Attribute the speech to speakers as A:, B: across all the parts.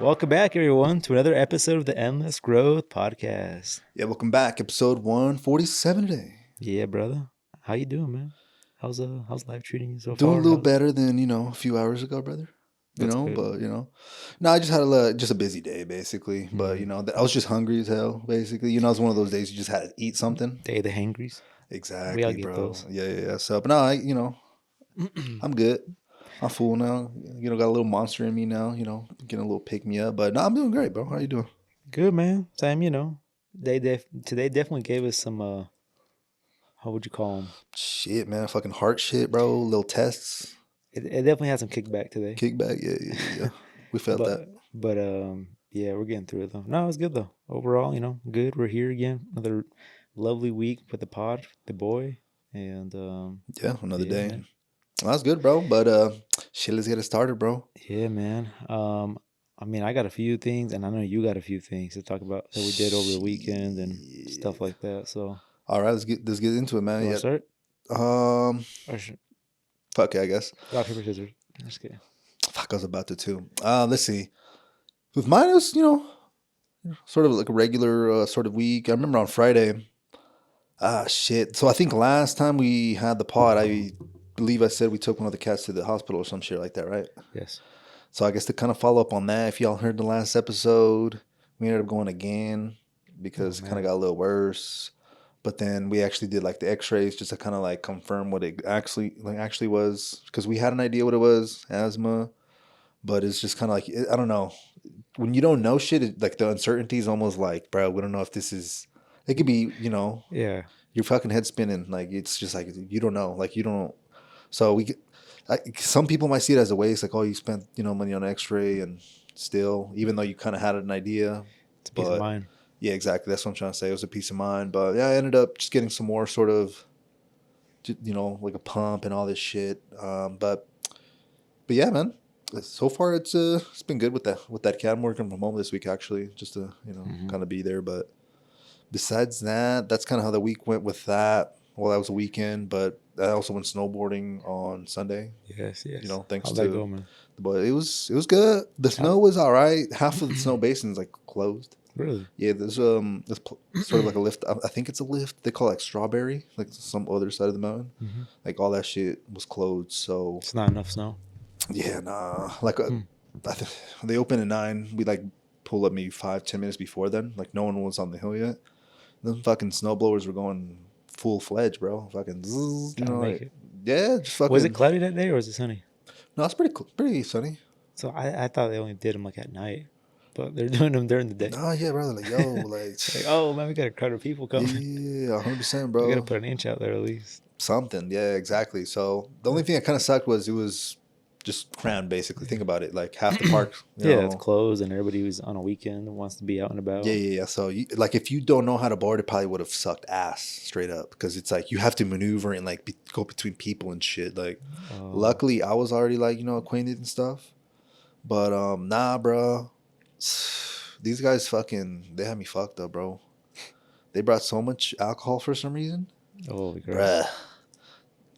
A: Welcome back, everyone, to another episode of the Endless Growth Podcast.
B: Yeah, welcome back. Episode 147 today.
A: Yeah, brother. How you doing, man? How's life treating you so
B: Doing
A: far?
B: a little better than, a few hours ago, brother.
A: That's good.
B: But, No, I just had just a busy day, basically. But, I was just hungry as hell, basically. It was one of those days you just had to eat something.
A: Day of the hangries.
B: Exactly,
A: We all get
B: bro.
A: those.
B: Yeah. So, but no, I'm good. I'm full now. Got a little monster in me now, getting a little pick me up. But no, I'm doing great, bro. How you doing?
A: Good, man. Same, today definitely gave us some, how would you call them?
B: Shit, man. Fucking heart shit, bro. Little tests.
A: It definitely had some kickback today.
B: Kickback, yeah. We felt that.
A: But, yeah, we're getting through it, though. No, it's good, though. Overall, good. We're here again. Another lovely week with the pod, the boy. And,
B: Another day.
A: Man.
B: Well, that's good, bro. But shit, let's get it started, bro.
A: Yeah, man. I got a few things, and I know you got a few things to talk about that we did over the weekend and stuff like that. So,
B: all right, let's get into it, man.
A: You want to start?
B: Fuck it, I guess.
A: Rock, paper, scissors. Just kidding.
B: Fuck, I was about to too. Let's see. With mine, it was, sort of like a regular sort of week. I remember on Friday. Shit. So I think last time we had the pod, I believe I said we took one of the cats to the hospital or some shit like that, right?
A: Yes.
B: So I guess to kind of follow up on that, if y'all heard the last episode, we ended up going again because it kind of got a little worse. But then we actually did like the X-rays just to kind of like confirm what it actually was, because we had an idea what it was, asthma, but it's just kind of like, I don't know, when you don't know shit, like the uncertainty is almost like, bro, we don't know if this is. It could be,
A: Yeah.
B: Your fucking head spinning, like it's just like you don't know, like you don't. So some people might see it as a waste, like, oh, you spent money on X-ray, and still, even though you kind of had an idea,
A: it's a peace of mind.
B: Yeah, exactly. That's what I'm trying to say. It was a peace of mind, but yeah, I ended up just getting some more sort of, like a pump and all this shit. But yeah, man. So far, it's been good with that cat. I'm working from home this week actually, just to kind of be there. But besides that, that's kind of how the week went with that. Well, that was a weekend, but I also went snowboarding on Sunday.
A: Yes.
B: Thanks
A: How'd
B: to
A: that go, man?
B: But it was good. The snow was all right. Half of the Snowbasin is like closed.
A: Really?
B: Yeah, there's sort of like a lift. I think it's a lift. They call it like Strawberry, like some other side of the mountain.
A: Mm-hmm.
B: Like all that shit was closed. So
A: it's not enough snow.
B: Yeah, nah. Like they open at 9. We like pull up maybe 5-10 minutes before then. Like no one was on the hill yet. Them fucking snowblowers were going full fledged, bro. Fucking zzz, yeah, just fucking.
A: Was it cloudy that day or was it sunny?
B: No, it's pretty sunny.
A: So I thought they only did them like at night, but they're doing them during the day.
B: Oh yeah, brother. Like yo, like,
A: oh man, we got a crowd of people coming.
B: Yeah, 100%, bro.
A: We gotta put an inch out there at least.
B: Something, yeah, exactly. So the only thing that kind of sucked was it was just crammed, basically. Think about it, like half the park.
A: It's closed, and everybody who's on a weekend wants to be out and about.
B: Yeah. So, like, if you don't know how to board, it probably would have sucked ass straight up, because it's like you have to maneuver and like go between people and shit. Like, luckily, I was already like acquainted and stuff, but nah, bro. These guys they had me fucked up, bro. They brought so much alcohol for some reason.
A: Oh,
B: bruh.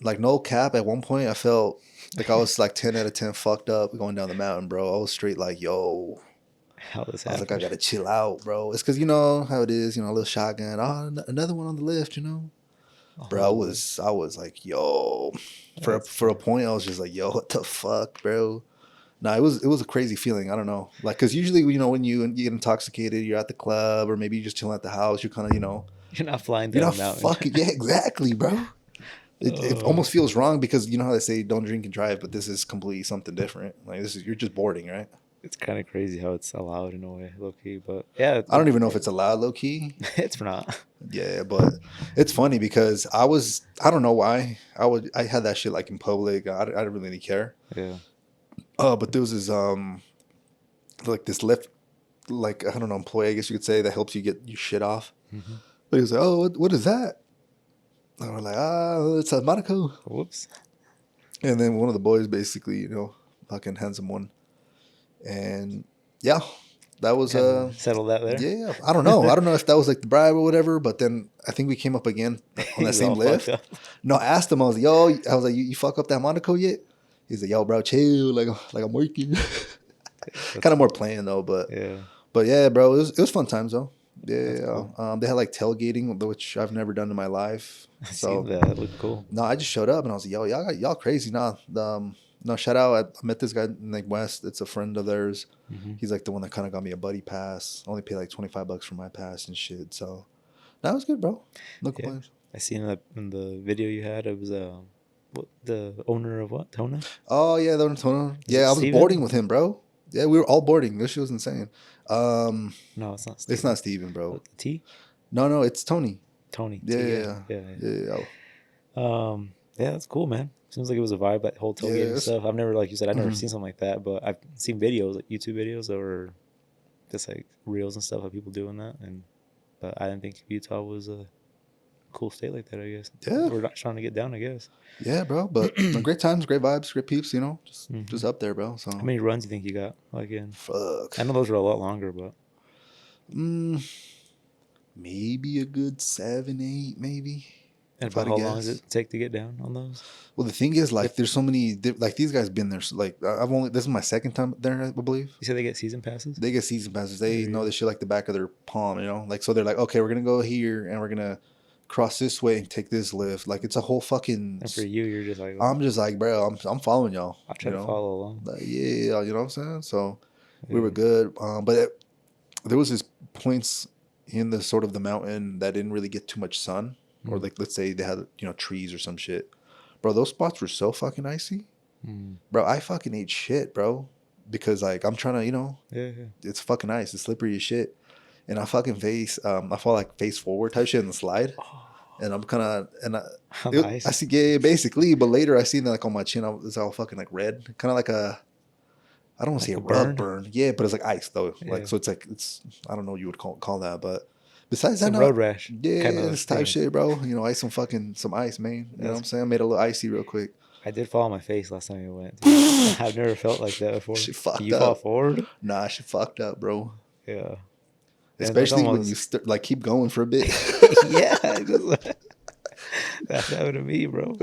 B: Like, no cap. At one point, I felt like I was like 10 out of 10 fucked up going down the mountain, bro. I was straight like, yo.
A: How this
B: happened? I was like, I gotta chill out, bro. It's because you know how it is, a little shotgun. Oh, another one on the lift, Bro, I was like, yo. For a point, I was just like, yo, what the fuck, bro? Nah, it was a crazy feeling. I don't know. Like, because usually, when you get intoxicated, you're at the club or maybe you're just chilling at the house. You're kind of,
A: You're not flying down the mountain.
B: Fucking, yeah, exactly, bro. It almost feels wrong because you know how they say don't drink and drive, but this is completely something different. Like you're just boarding, right?
A: It's kind of crazy how it's allowed in a way, low key. But yeah,
B: I don't even know if it's allowed low key.
A: It's not.
B: Yeah, but it's funny because I don't know why I had that shit like in public. I didn't really care.
A: Yeah.
B: But there was this like this lift, like I don't know, employee, I guess you could say, that helps you get your shit off.
A: Mm-hmm.
B: But he was like, oh, what is that? And we're like, it's a Monaco.
A: Whoops.
B: And then one of the boys basically, fucking hands him one. And yeah, that was
A: settled that there.
B: Yeah, I don't know. I don't know if that was like the bribe or whatever. But then I think we came up again on that same lift. No, I asked him. I was like, yo, you fuck up that Monaco yet? He's like, yo, bro, chill. Like I'm working. Kind of more playing though,
A: Yeah,
B: but yeah, bro, it was fun times though.
A: that's
B: Yeah,
A: cool.
B: they had like tailgating, which I've never done in my life.
A: I seen
B: So
A: that. It looked cool.
B: no, I just showed up and I was like, yo, y'all crazy, nah. No, shout out. I met this guy in like West. It's a friend of theirs.
A: Hmm.
B: He's like the one that kind of got me a buddy pass. Only paid like $25 for my pass and shit. So that was good, bro. No
A: Yeah,
B: complaints.
A: I seen that in the video you had. It was what, the owner of what, Tona?
B: Oh yeah, that one.
A: Is it
B: Yeah, I was boarding
A: Steven?
B: with him, bro. Yeah, we were all boarding. This shit was insane. Um,
A: No, it's not
B: it's
A: Steven.
B: not Steven, bro.
A: T?
B: No, it's Tony.
A: Tony.
B: Yeah,
A: T.
B: yeah,
A: Yeah,
B: yeah.
A: yeah,
B: Yeah, yeah.
A: yeah. Yeah, that's cool, man. Seems like it was a vibe, that whole tailgating
B: Yes.
A: stuff. I've never, like you said, I've never
B: Mhm.
A: seen something like that, but I've seen videos, like YouTube videos, or just like reels and stuff of people doing that. And but I didn't think Utah was a cool state like that. I guess
B: Yeah,
A: we're not trying to get down. I guess.
B: yeah, bro. But no, great times, great vibes, great peeps. You know,
A: Hmm.
B: just up there, bro.
A: How
B: So
A: many runs do you think you got? Like in,
B: fuck.
A: I know those were a lot longer, but
B: Mm, maybe a good 7, 8, maybe.
A: and
B: If I
A: about
B: had to
A: how long does
B: guess.
A: it take to get down on those?
B: Well, the thing is, like,
A: If
B: there's so many. Like, these guys been there. So, like, I've only. This is my second time there, I believe.
A: you say they get season passes,
B: They get season passes.
A: there
B: They
A: you
B: know
A: go.
B: this shit like the back of their palm, you know? Like, so they're like, okay, we're going to go here and we're going to cross this way and take this lift. Like, it's a whole fucking.
A: And for you, you're just like,
B: I'm just like, bro, I'm following y'all,
A: I'll try
B: you
A: to
B: know?
A: follow along.
B: Like, yeah, you know what I'm saying? So we were
A: Yeah.
B: good. There was this points in the sort of the mountain that didn't really get too much sun. Or,
A: Mm.
B: like, let's say they had, trees or some shit. Bro, those spots were so fucking icy.
A: Mm.
B: Bro, I fucking ate shit, bro. Because, like, I'm trying to,
A: Yeah,
B: it's fucking ice. It's slippery as shit. And I fucking I fall like face forward type shit in the slide. And I'm kind of,
A: on the ice.
B: I see, yeah, basically. But later I seen that like on my chin, it's all fucking like red. Kind of like I don't want to
A: Like
B: say
A: a
B: a rub
A: burn?
B: burn. Yeah, but it's like ice though.
A: Yeah.
B: Like, so it's like, I don't know what you would call that. But besides that,
A: Some
B: no,
A: road rash.
B: yeah,
A: Kind of
B: this type
A: thing.
B: shit, bro. Ice some ice, man. You know what I'm saying? I made it a little icy real quick.
A: I did fall on my face last time I went. Dude. I've never felt like that before.
B: She fucked
A: You fall
B: up.
A: forward?
B: Nah, she fucked up, bro.
A: Yeah. And it's
B: Especially when you
A: almost,
B: like keep going for a bit.
A: yeah, that happened to me, bro.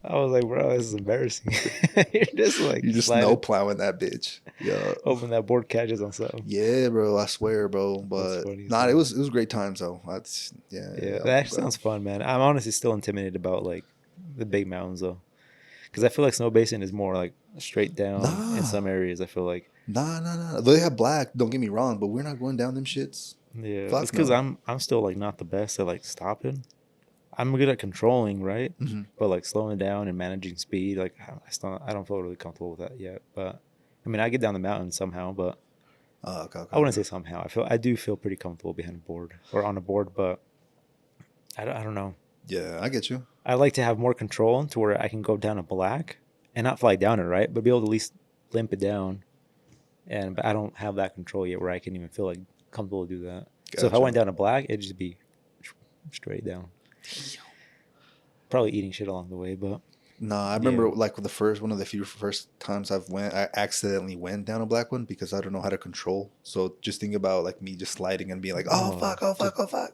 A: I was like, bro, this is embarrassing. You're just like
B: You just
A: sliding,
B: snow plowing that bitch. Yeah.
A: hoping that board catches on something.
B: Yeah, bro. I swear, bro. But
A: funny.
B: nah, it was great times though. That's
A: Yeah,
B: yeah.
A: that actually sounds fun, man. I'm honestly still intimidated about like the big mountains though, because I feel like Snowbasin is more like straight down
B: Nah.
A: in some areas. I feel like
B: Nah. They have black. Don't get me wrong, but we're not going down them shits.
A: yeah,
B: Fuck
A: it's because
B: no.
A: I'm still like not the best at like stopping. I'm good at controlling, right?
B: Mm-hmm.
A: But like slowing down and managing speed, like I don't feel really comfortable with that yet. But I mean, I get down the mountain somehow, but
B: Okay.
A: I wouldn't say somehow. I do feel pretty comfortable behind a board or on a board, but I don't know.
B: Yeah, I get you.
A: I like to have more control to where I can go down a black and not fly down it, right? But be able to at least limp it down. But I don't have that control yet where I can even feel like comfortable to do that. So if I
B: Gotcha.
A: went down a black, it'd just be straight down. Probably eating shit along the way, but
B: Nah, I remember
A: Yeah.
B: like one of the few first times I accidentally went down a black one because I don't know how to control. So just think about like me just sliding and being like, oh
A: Oh,
B: fuck, oh fuck, oh fuck.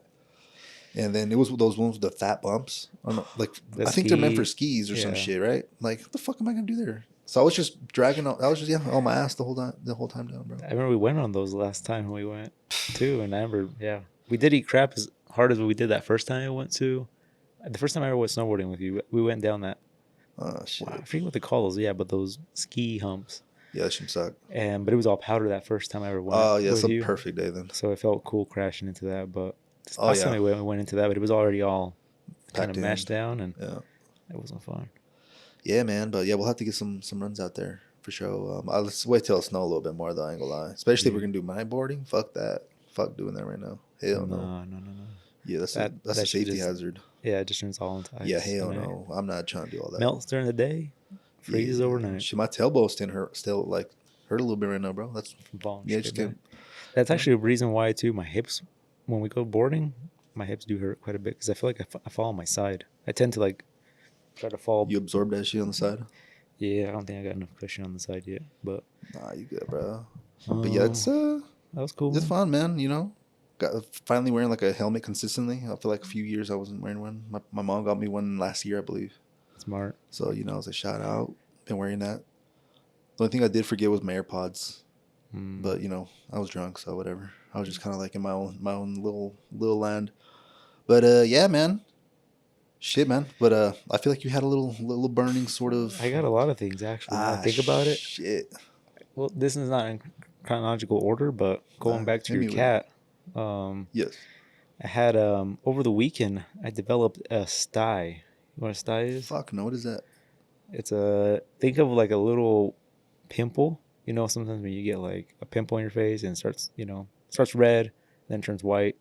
B: And then it was those ones with the fat bumps. I don't know, like
A: The
B: I think they're meant for
A: ski-
B: skis or some
A: yeah.
B: shit, right? Like what the fuck am I gonna do there? So I was just dragging. I was just on my ass the whole time down, bro.
A: I remember we went on those last time we went too, and I remember, we did eat crap as hard as we did that first time I went to. The first time I ever went snowboarding with you, we went down that.
B: Oh shit.
A: Wow, I forget what they call those. Yeah, but those ski humps.
B: Yeah, that should suck.
A: But it was all powder that first time I ever went.
B: Oh yeah, it's
A: with
B: a
A: you.
B: perfect day then.
A: So it felt cool crashing into that. But this
B: Oh,
A: last
B: yeah.
A: time we went into that, but it was already all kind
B: Packed
A: of
B: in.
A: mashed down, and
B: Yeah.
A: it wasn't fun.
B: Yeah, man. But yeah, we'll have to get some runs out there for sure. Let's wait till it snow a little bit more though. I ain't gonna lie. Especially if we're gonna do my boarding. Fuck that. Fuck doing that right now. Hell no.
A: No.
B: Yeah, that's
A: That
B: a
A: shit
B: safety
A: just
B: hazard.
A: Yeah, it just turns all into ice.
B: Yeah, hell
A: and it
B: no. I'm not trying to do all that.
A: Melts during the day, freezes
B: Yeah.
A: overnight.
B: Shit, my tailbone still like hurt a little bit right now, bro. That's
A: From falling
B: yeah,
A: straight
B: just
A: back.
B: kidding.
A: That's actually a reason why too. My hips, when we go boarding, my hips do hurt quite a bit because I feel like I fall on my side. I tend to like try to fall.
B: You absorb that shit on the side?
A: Yeah, I don't think I got enough cushion on the side yet, but
B: Nah, you good, bro. But yeah, it's
A: that was cool.
B: it's fun, man. Got finally wearing like a helmet consistently. I feel like a few years I wasn't wearing one. My mom got me one last year, I believe.
A: Smart.
B: So I was like, shout out. Been wearing that. The only thing I did forget was my AirPods. But you know, I was drunk, so whatever. I was just kind of like in my own little land. But yeah, man. Shit, man. But I feel like you had a little burning sort
A: I
B: of.
A: got a lot of things actually. Now I think about it.
B: Shit.
A: Well, this is not in chronological order, but going back to
B: Hit
A: your
B: me with it.
A: cat, um,
B: Yes.
A: I had over the weekend I developed a sty. You know what a sty is?
B: Fuck no. What is that?
A: It's a think of like a little pimple. You know, sometimes when you get like a pimple on your face and it starts, starts red, then turns white,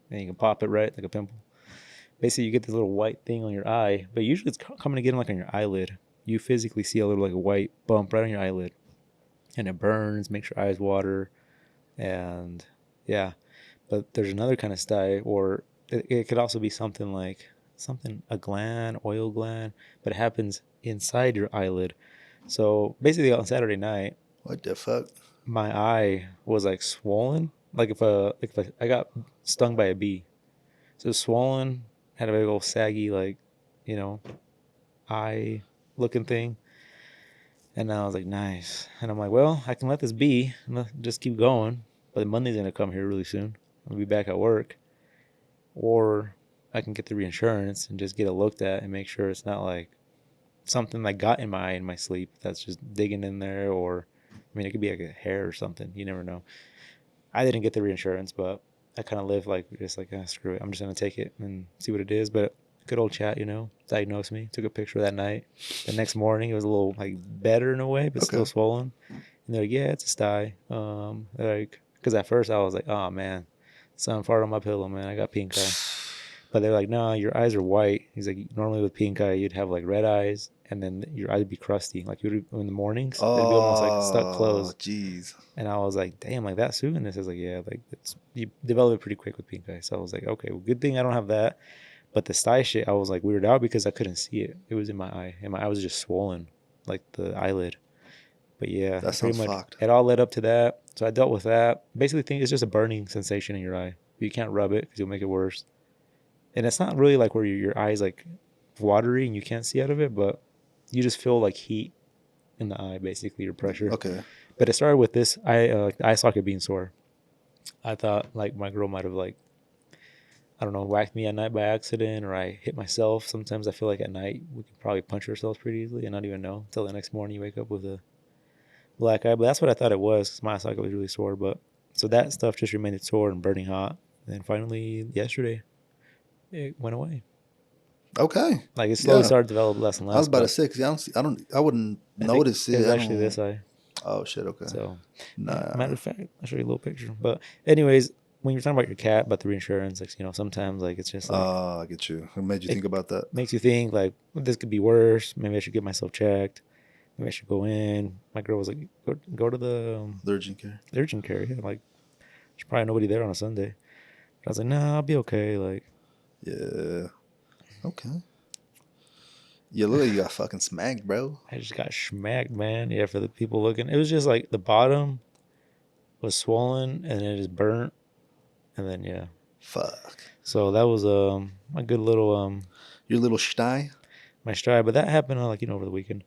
A: and you can pop it right like a pimple. Basically, you get this little white thing on your eye, but usually it's coming again like on your eyelid. You physically see a little like a white bump right on your eyelid, and it burns, makes your eyes water, and yeah. But there's another kind of sty, or it could also be something like a gland, oil gland, but it happens inside your eyelid. So basically, on Saturday night,
B: What the fuck?
A: my eye was like swollen, like if I got stung by a bee. So it was swollen, had a big old saggy you know, eye looking thing. And I was like, nice. And I'm like, well, I can let this be and just keep going. But Monday's gonna come here really soon. I'll be back at work. Or I can get the reinsurance and just get it looked at and make sure it's not like something that got in my eye in my sleep that's just digging in there. Or I mean, it could be like a hair or something. You never know. I didn't get the reinsurance, but I kind of live like just like screw it. I'm just gonna take it and see what it is. But good old chat, diagnosed me. Took a picture that night. The next morning, it was a little like better in a way, but still
B: Okay.
A: swollen. And they're like, yeah, it's a sty. Like, because at first I was like, oh man, something fart on my pillow, man. I got pink eye. But they're like, no, your eyes are white. He's like, normally with pink eye, you'd have like red eyes, and then your eyes would be crusty. Like in the mornings, they'd be almost like stuck
B: Oh,
A: closed.
B: jeez.
A: And I was like, damn, like that soon? And it says like, yeah, like you develop it pretty quick with pink eye. So I was like, okay, well, good thing I don't have that. But the sty shit, I was like weirded out because I couldn't see it. It was in my eye, and my eye was just swollen, like the eyelid. But yeah,
B: That
A: pretty
B: sounds
A: much
B: fucked.
A: it all led up to that. So I dealt with that. Basically, think it's just a burning sensation in your eye. You can't rub it because you'll make it worse. And it's not really like where your eye's like watery and you can't see out of it, but you just feel like heat in the eye, basically your pressure.
B: Okay.
A: But it started with this eye socket being sore. I thought like my girl might have like, I don't know, whacked me at night by accident, or I hit myself. Sometimes I feel like at night we can probably punch ourselves pretty easily and not even know until the next morning you wake up with a black eye. But that's what I thought it was, because my eye socket was really sore. But so that stuff just remained sore and burning hot. And then finally yesterday it went away.
B: Okay.
A: Like it slowly
B: Yeah.
A: started to develop less and
B: I was
A: less.
B: about to
A: But
B: say, 'cause I wouldn't
A: I think
B: notice
A: it
B: it.
A: was
B: I
A: actually
B: don't.
A: this eye.
B: Oh shit. Okay.
A: So yeah,
B: Nah.
A: matter of fact, I'll show you a little picture. But anyways, when you're talking about your cat, about the reinsurance, like sometimes like it's just like
B: I get you. What made you
A: it
B: think about that?
A: makes you think like, well, this could be worse. Maybe I should get myself checked. Maybe I should go in. My girl was like, go to the
B: Urgent care.
A: urgent care. Yeah, like there's probably nobody there on a Sunday. But I was like, nah, I'll be okay. Like,
B: Yeah. Okay. You look like you got fucking smacked, bro.
A: I just got smacked, man. Yeah, for the people looking, it was just like the bottom was swollen and it just burnt, and then yeah.
B: Fuck.
A: So that was a good little
B: Your little sty.
A: my stride, but that happened like over the weekend.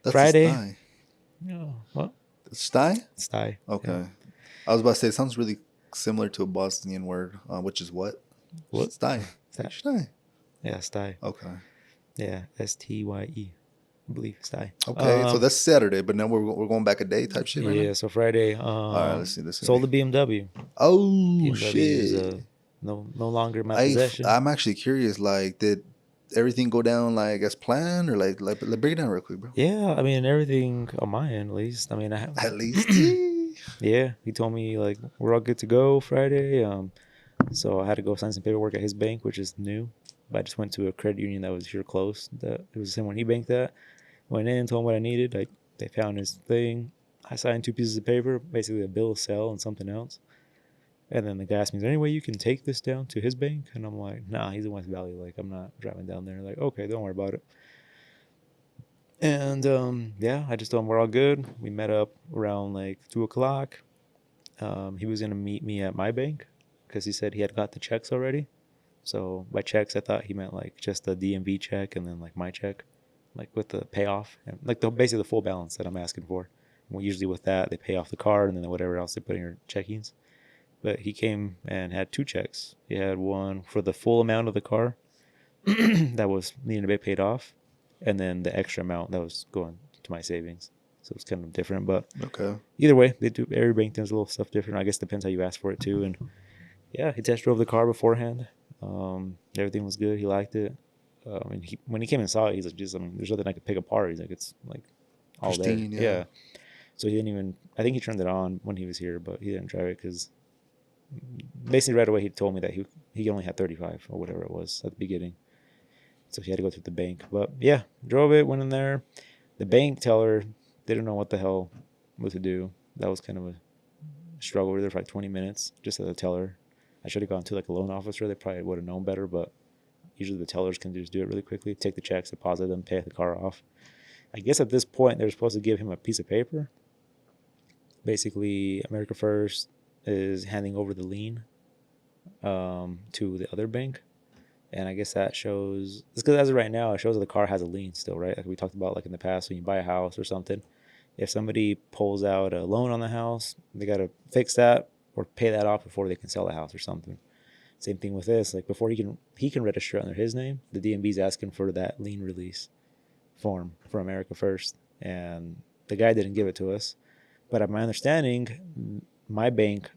B: That's
A: Friday.
B: a sty.
A: Yeah, what?
B: Sty?
A: Sty.
B: Okay.
A: Yeah.
B: I was about to say it sounds really similar to a Bosnian word, which is what?
A: What?
B: Sty.
A: Sty.
B: Sty.
A: Yeah, sty.
B: Okay.
A: Yeah, STYE. I believe sty.
B: Okay. So that's Saturday, but now we're going back a day type shit right
A: Yeah,
B: now.
A: so Friday,
B: All right. Let's see this.
A: sold the BMW.
B: Oh
A: BMW is
B: shit.
A: no longer in my possession.
B: I'm actually curious. Like, did everything go down like as planned, or like break it down real quick, bro?
A: Yeah, I mean everything on my end at least. I mean I have,
B: At least.
A: yeah, he told me like we're all good to go Friday. So I had to go sign some paperwork at his bank, which is new. But I just went to a credit union that was here close. That it was the same one he banked at. Went in, told him what I needed. Like they found his thing. I signed 2 pieces of paper, basically a bill of sale and something else. And then the guy asked me, "Is there any way you can take this down to his bank?" And I'm like, "Nah, he's in West Valley. Like I'm not driving down there." Like, okay, don't worry about it. And yeah, I just told him we're all good. We met up around like 2 o'clock. He was gonna meet me at my bank because he said he had got the checks already. So by checks, I thought he meant like just the DMV check and then like my check, like with the payoff and like basically the full balance that I'm asking for. well, usually with that, they pay off the card and then whatever else they put in your checkings. But he came and had 2 checks. He had one for the full amount of the car that was needing to be paid off, and then the extra amount that was going to my savings. So it's kind of different. But
B: Okay.
A: either way, they do, every bank does a little stuff different. I guess it depends how you ask for it too. And yeah, he test drove the car beforehand. Everything was good. He liked it. And when he came and saw it, he's like, "Just, I mean, there's nothing I could pick apart." He's like, "It's like all
B: Pristine,
A: there."
B: yeah.
A: So he didn't even. I think he turned it on when he was here, but he didn't drive it because basically right away he told me that he only had 35 or whatever it was at the beginning. So he had to go through the bank. But yeah, drove it, went in there. The bank teller didn't know what the hell what to do. That was kind of a struggle. We were there for like 20 minutes just as a teller. I should have gone to like a loan officer. They probably would have known better, but usually the tellers can just do it really quickly. Take the checks, deposit them, pay the car off. I guess at this point they're supposed to give him a piece of paper. Basically, America First is handing over the lien to the other bank. And I guess that shows, it's because as of right now, it shows that the car has a lien still, right? Like we talked about like in the past when you buy a house or something. If somebody pulls out a loan on the house, they got to fix that or pay that off before they can sell the house or something. Same thing with this. Like before he can register under his name, the DMV is asking for that lien release form for America First. And the guy didn't give it to us. But at my understanding, my bank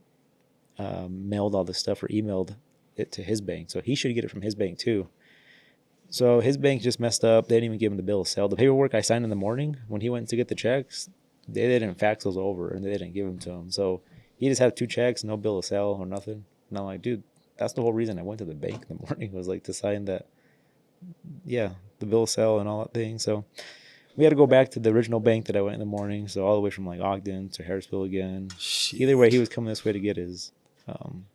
A: mailed all this stuff or emailed it to his bank. So he should get it from his bank too. So his bank just messed up. They didn't even give him the bill of sale. The paperwork I signed in the morning when he went to get the checks, they didn't fax those over and they didn't give them to him. So he just had 2 checks, no bill of sale or nothing. And I'm like, dude, that's the whole reason I went to the bank in the morning was like to sign that, the bill of sale and all that thing. So we had to go back to the original bank that I went in the morning. So all the way from like Ogden to Harrisville again.
B: Shit.
A: Either way, he was coming this way to get his,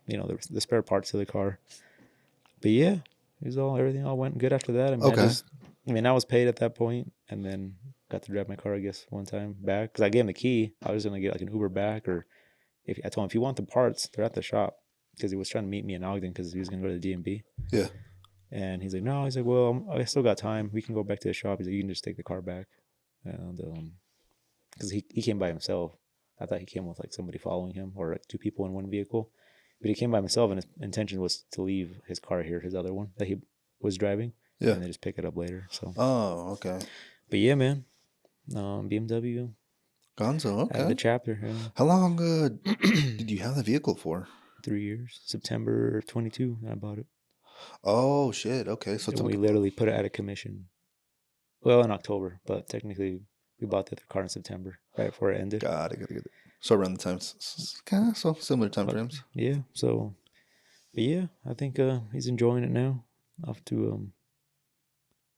A: the spare parts of the car. But yeah, everything all went good after that. I mean,
B: Okay.
A: I was paid at that point, and then got to drive my car, I guess, one time back because I gave him the key. I was gonna get like an Uber back, or if I told him if you want the parts, they're at the shop because he was trying to meet me in Ogden because he was gonna go to the DMV.
B: Yeah.
A: And he's like, no, he's like, well, I still got time. We can go back to the shop. He's like, you can just take the car back, and because he came by himself. I thought he came with like somebody following him or like 2 people in one vehicle. But he came by himself, and his intention was to leave his car here, his other one that he was driving,
B: Yeah.
A: and then just pick it up later. So,
B: Oh, okay.
A: but yeah, man, BMW,
B: Gonzo,
A: out of the
B: okay.
A: chapter. Yeah.
B: How long did you have the vehicle for?
A: 3 years, September 22, I bought it.
B: Oh, shit. Okay. So
A: And we literally put it out of commission. Well, in October, but technically we bought the car in September, right before it ended.
B: Got it. So around the time, kind of so similar time frames.
A: Yeah. So, but yeah, I think he's enjoying it now. Off to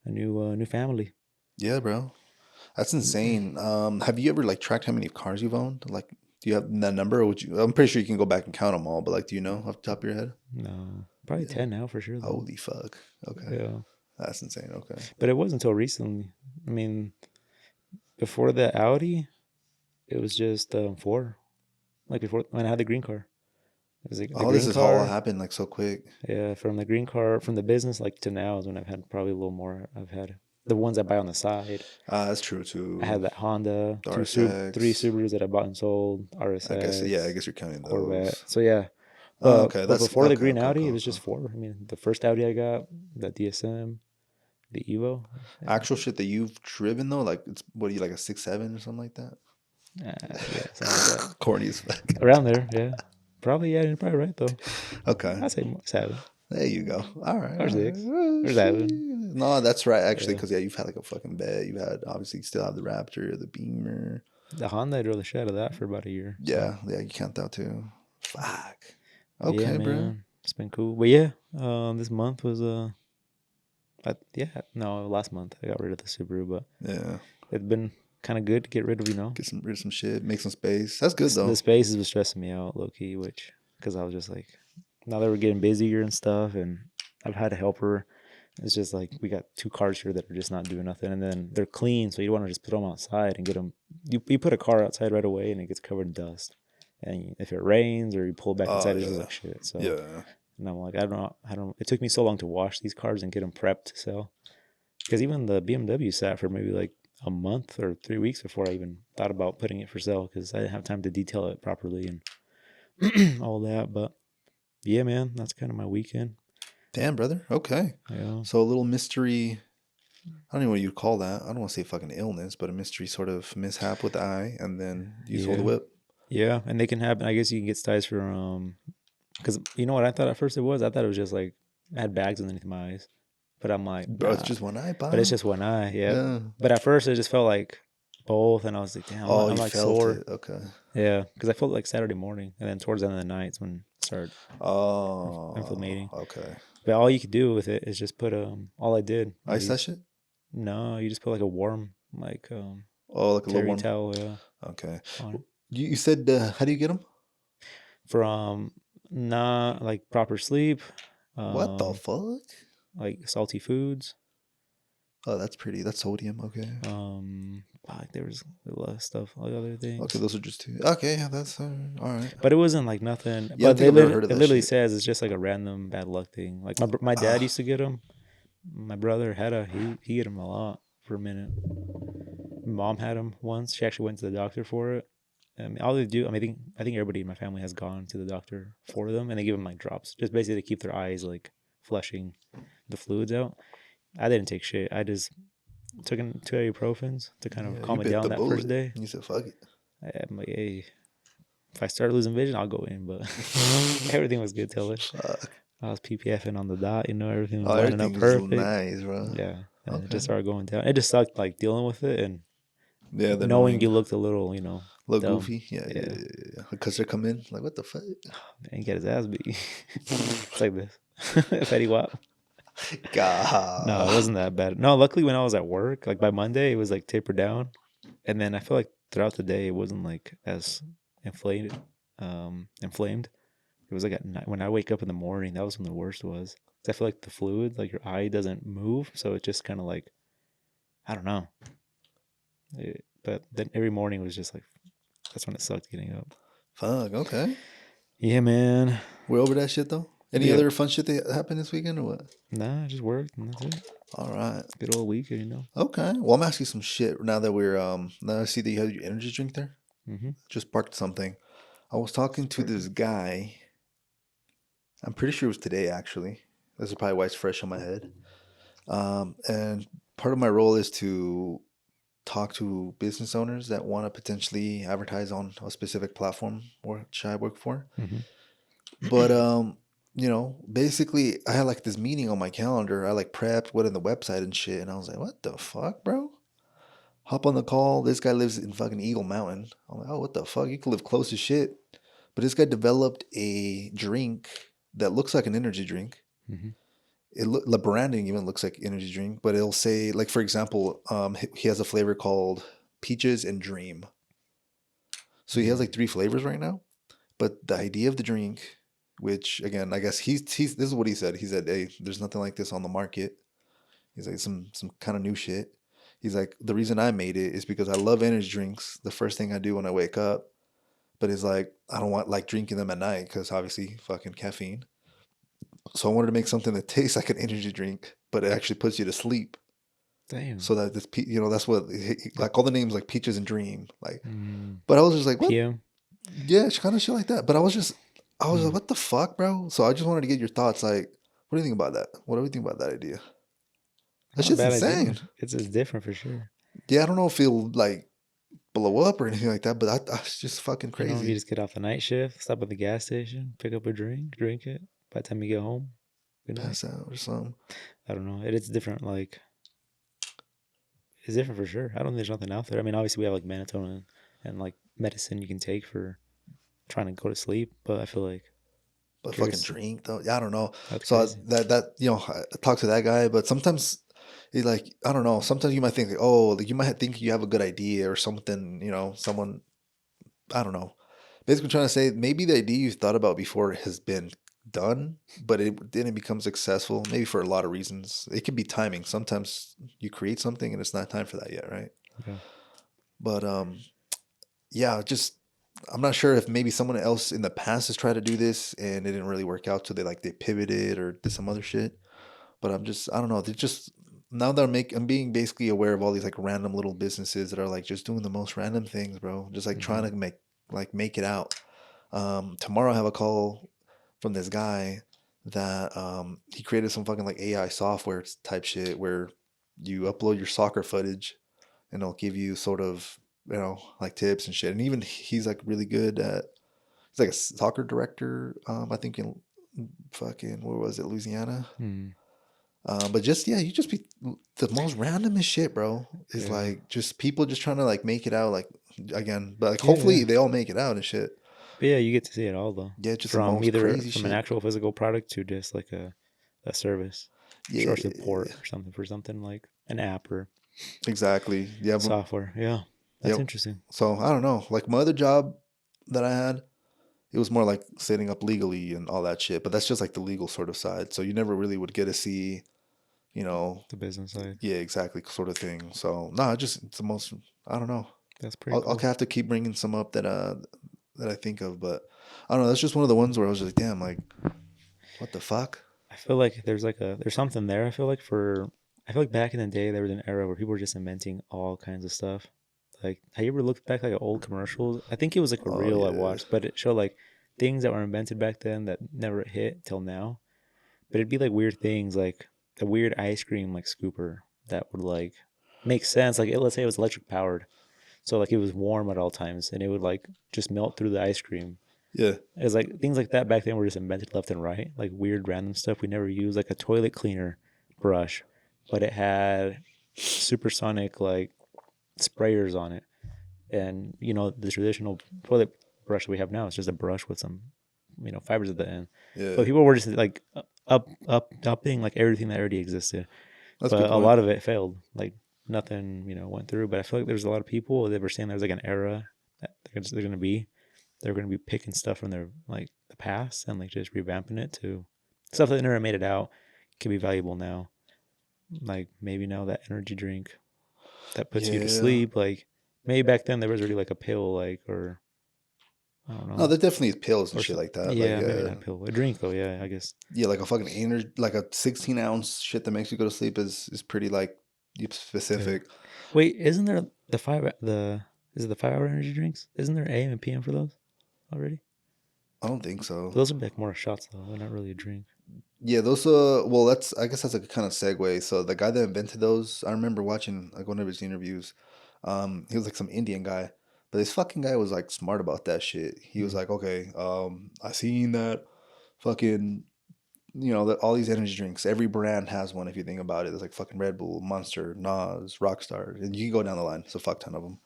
A: a new family.
B: Yeah, bro. That's insane. Have you ever like tracked how many cars you've owned? Like, do you have that number, or would you? I'm pretty sure you can go back and count them all, but like, do you know off the top of your head?
A: No, probably 10 now for sure. Though.
B: Holy fuck. Okay.
A: Yeah.
B: That's insane. Okay.
A: But it wasn't until recently. I mean, before the Audi, it was just 4. Like before when I had the green car. It was like the
B: This
A: green
B: is
A: car.
B: all happened like so quick.
A: Yeah, from the green car, from the business like to now is when I've had probably a little more. I've had the ones I buy on the side.
B: That's true too.
A: I had that Honda,
B: The
A: 3
B: RSX.
A: Subarus that I bought and sold, RSX.
B: I guess you're counting those.
A: Corvette. So yeah.
B: Okay,
A: But before the green Audi,
B: cool,
A: it was just 4. I mean, the first Audi I got, the DSM, the Evo.
B: Actual shit that you've driven though, like it's what are you like a 6.7 or something like that?
A: Yeah, something like that.
B: Corny as fuck.
A: Around there, yeah. Probably, yeah, you're probably right though.
B: Okay.
A: I'd say 7.
B: There you go. All right.
A: Or 6.
B: Or
A: Or 7.
B: No, that's right. Actually,
A: Yeah.
B: because you've had like a fucking bed. You had obviously you still have the Raptor, the Beamer.
A: The Honda, I drove the shit out of that for about a year.
B: Yeah, you count that too. Fuck. Okay,
A: Yeah,
B: bro.
A: man. It's been cool. But yeah, this month was last month I got rid of the Subaru, but
B: Yeah.
A: it's been kind of good to get rid of,
B: Get rid of some shit, make some space. That's good though.
A: The spaces was stressing me out low key, because I was just like, now that we're getting busier and stuff, and I've had a helper. It's just like we got 2 cars here that are just not doing nothing, and then they're clean, so you don't want to just put them outside and get them. You put a car outside right away, and it gets covered in dust. And if it rains or you pull back inside, it's just like shit. So
B: yeah.
A: And I'm like, I don't. It took me so long to wash these cars and get them prepped to sell, because even the BMW sat for maybe like a month or 3 weeks before I even thought about putting it for sale because I didn't have time to detail it properly and all that. But yeah, man, that's kind of my weekend.
B: Damn, brother. Okay.
A: Yeah.
B: So a little mystery. I don't know what you'd call that. I don't want to say fucking illness, but a mystery sort of mishap with the eye, and then you sold the
A: Yeah.
B: whip.
A: Yeah, and they can happen. I guess you can get styes for because you know what I thought at first it was. I thought it was just like I had bags underneath my eyes, but I'm like,
B: Bro, it's
A: nah.
B: just one eye,
A: But it's
B: pal.
A: just one eye. Yeah.
B: Yeah.
A: But at first it just felt like both, and I was like, damn,
B: Oh,
A: I'm
B: you
A: like
B: felt
A: sore.
B: it. Okay.
A: Yeah, because I felt like Saturday morning, and then towards the end of the night, it's when it started inflamming.
B: Oh, okay.
A: But all you could do with it is just put all I did
B: Ice that
A: is
B: shit?
A: no, you just put like a warm
B: Oh, like a little
A: terry
B: warm.
A: towel, yeah,
B: Okay.
A: on it.
B: You said, how do you get them?
A: From not like proper sleep,
B: What the
A: um,
B: fuck?
A: like salty foods.
B: Oh, that's pretty. That's sodium. Okay.
A: Fuck, there was a lot of stuff, like other things.
B: Okay, those are just two. Okay, yeah, that's all right.
A: But it wasn't like nothing.
B: Yeah, I
A: But
B: think I've never heard of
A: it
B: that
A: literally
B: shit.
A: says it's just like a random bad luck thing. Like my dad
B: Ah,
A: used to get them. My brother had he get them a lot for a minute. My mom had them once. She actually went to the doctor for it. All they do, I think everybody in my family has gone to the doctor for them, and they give them like drops, just basically to keep their eyes like flushing the fluids out. I didn't take shit. I just took 2 ibuprofens to kind of
B: yeah, you
A: calm it
B: bit
A: down
B: the
A: that
B: bullet.
A: first day.
B: You said, fuck it.
A: I'm like, hey, if I start losing vision, I'll go in. But everything was good till it.
B: Fuck.
A: I was PPFing on the dot, everything was
B: Oh,
A: lining up
B: everything was
A: perfect.
B: nice, bro.
A: Yeah. And it
B: Okay.
A: just started going down. It just sucked like dealing with it and
B: Yeah, the
A: knowing
B: knowing.
A: you looked a little,
B: Little
A: dumb.
B: goofy. Yeah.
A: Yeah.
B: Because they come in, like, what the fuck?
A: And get his ass beat. It's like this. Fetty Wap. No, it
B: God.
A: wasn't that bad. No, luckily when I was at work, like by Monday, it was like tapered down. And then I feel like throughout the day, it wasn't like as inflamed. Inflamed. It was like at night when I wake up in the morning. That was when the worst was. 'Cause I feel like the fluid, like your eye doesn't move, so it just kind of like, I don't know. But then every morning was just like, that's when it sucked getting up.
B: Fuck, okay.
A: Yeah, man.
B: We're over that shit, though? Any
A: Yeah.
B: other fun shit that happened this weekend or what?
A: Nah, I just worked and that's it.
B: All right.
A: Good old weekend,
B: Okay. Well, I'm asking some shit now that we're, now I see that you have your energy drink there.
A: Mm-hmm.
B: Just sparked something. I was talking to this guy. I'm pretty sure it was today, actually. This is probably why it's fresh on my head. And part of my role is to talk to business owners that want to potentially advertise on a specific platform which I work for.
A: Mm-hmm.
B: But basically I had like this meeting on my calendar. I like prepped, went on the website and shit, and I was like, what the fuck, bro? Hop on the call. This guy lives in fucking Eagle Mountain. I'm like, oh, what the fuck? You can live close as shit. But this guy developed a drink that looks like an energy drink.
A: Mm-hmm.
B: The branding even looks like energy drink, but it'll say, like, for example, he has a flavor called Peaches and Dream. So he has like 3 flavors right now. But the idea of the drink, which again, I guess he's this is what he said. He said, hey, there's nothing like this on the market. He's like, some kind of new shit. He's like, the reason I made it is because I love energy drinks. The first thing I do when I wake up, but it's like, I don't want like drinking them at night because obviously fucking caffeine. So I wanted to make something that tastes like an energy drink, but it actually puts you to sleep.
A: Damn.
B: So that this, that's what, like all the names like Peaches and Dream, like.
A: Mm.
B: But I was just like, what?
A: PM.
B: Yeah, it's kind of shit like that. But I was like,
A: Mm.
B: what the fuck, bro? So I just wanted to get your thoughts. Like, what do you think about that? What do you think about that idea? That
A: Not a
B: shit's
A: bad
B: insane.
A: idea. It's different for sure.
B: Yeah, I don't know if it'll like blow up or anything like that, but it's just fucking
A: You
B: crazy.
A: just get off the night shift, stop at the gas station, pick up a drink it. By the time you get home, good night.
B: Pass out or something.
A: I don't know. It's different. Like, it's different for sure. I don't think there's nothing out there. I mean, obviously we have like melatonin and like medicine you can take for trying to go to sleep, but I feel like.
B: But fucking drink though, yeah, I don't know.
A: That's
B: So
A: crazy.
B: I talk to that guy, but sometimes it like, I don't know. Sometimes you might think like, oh, like you might think you have a good idea or something. Someone, I don't know. Basically, trying to say maybe the idea you thought about before has been done, but it didn't become successful. Maybe for a lot of reasons. It could be timing. Sometimes you create something and it's not time for that yet, right?
A: Okay.
B: But yeah, just I'm not sure if maybe someone else in the past has tried to do this and it didn't really work out, so they pivoted or did some other shit. But I don't know. They just now that I'm being basically aware of all these like random little businesses that are like just doing the most random things, bro. Just like trying
A: Hmm.
B: to make it out. Tomorrow I have a call from this guy that he created some fucking like AI software type shit where you upload your soccer footage and it'll give you sort of, like tips and shit. And even he's like really good at, he's like a soccer director, I think in fucking, where was it, Louisiana?
A: Hmm.
B: But just, yeah, you just be the most randomest shit, bro. Is
A: Yeah.
B: like just people just trying to like make it out, like again, but like
A: Yeah. Yeah.
B: hopefully they all make it out and shit.
A: But yeah, you get to see it all though.
B: Yeah, just the
A: From
B: most
A: either
B: crazy
A: from an
B: shit.
A: actual physical product to just like a service or
B: Yeah,
A: support or something for something like an app or
B: exactly. Yeah,
A: software. Yeah. That's
B: yep.
A: interesting.
B: So I don't know. Like my other job that I had, it was more like setting up legally and all that shit. But that's just like the legal sort of side. So you never really would get to see, you know,
A: The business side.
B: yeah, exactly, sort of thing. So no, it's the most. I don't know.
A: That's pretty
B: I'll
A: cool.
B: have to keep bringing some up that I think of, but I don't know. That's just one of the ones where I was like, damn, like what the fuck?
A: I feel like there's something there. I feel like back in the day there was an era where people were just inventing all kinds of stuff. Like, have you ever looked back like at old commercials? I think it was like a
B: Oh
A: reel I
B: yeah,
A: watched, but it showed like things that were invented back then that never hit till now. But it'd be like weird things, like a weird ice cream like scooper that would like make sense. Like, let's say it was electric powered, so like it was warm at all times, and it would like just melt through the ice cream.
B: yeah,
A: It's like things like that back then were just invented left and right, like weird random stuff we never used, like a toilet cleaner brush, but it had supersonic like sprayers on it, and the traditional toilet brush that we have now is just a brush with some fibers at the end.
B: yeah.
A: But people were just like upping like everything that already existed,
B: That's a good
A: but a
B: point.
A: lot of it failed. Like nothing went through. But I feel like there's a lot of people that were saying there's like an era that they're gonna be picking stuff from their like the past and like just revamping it to stuff that never made it out can be valuable now. Like maybe now that energy drink that puts you to
B: Yeah.
A: sleep, like maybe back then there was already like a pill, like or I don't
B: No,
A: know,
B: there definitely is pills and
A: or
B: shit
A: so,
B: like that. Like,
A: yeah, maybe not a pill, a drink though. Yeah, I guess.
B: yeah, like a fucking energy, like a 16-ounce shit that makes you go to sleep is pretty like
A: Yeah.
B: specific.
A: Wait, isn't there the is it the 5 hour energy drinks? Isn't there AM and PM for those already?
B: I don't think
A: But
B: so.
A: those are like more shots though. They're not really a drink.
B: Yeah, those well, that's I guess that's like a kind of segue. So the guy that invented those, I remember watching like one of his interviews. He was like some Indian guy, but this fucking guy was like smart about that shit. He was
A: Mm.
B: like, okay, I seen that fucking that all these energy drinks, every brand has one. If you think about it, there's like fucking Red Bull, Monster, Nas, Rockstar, and you can go down the line. It's a fuck ton of them.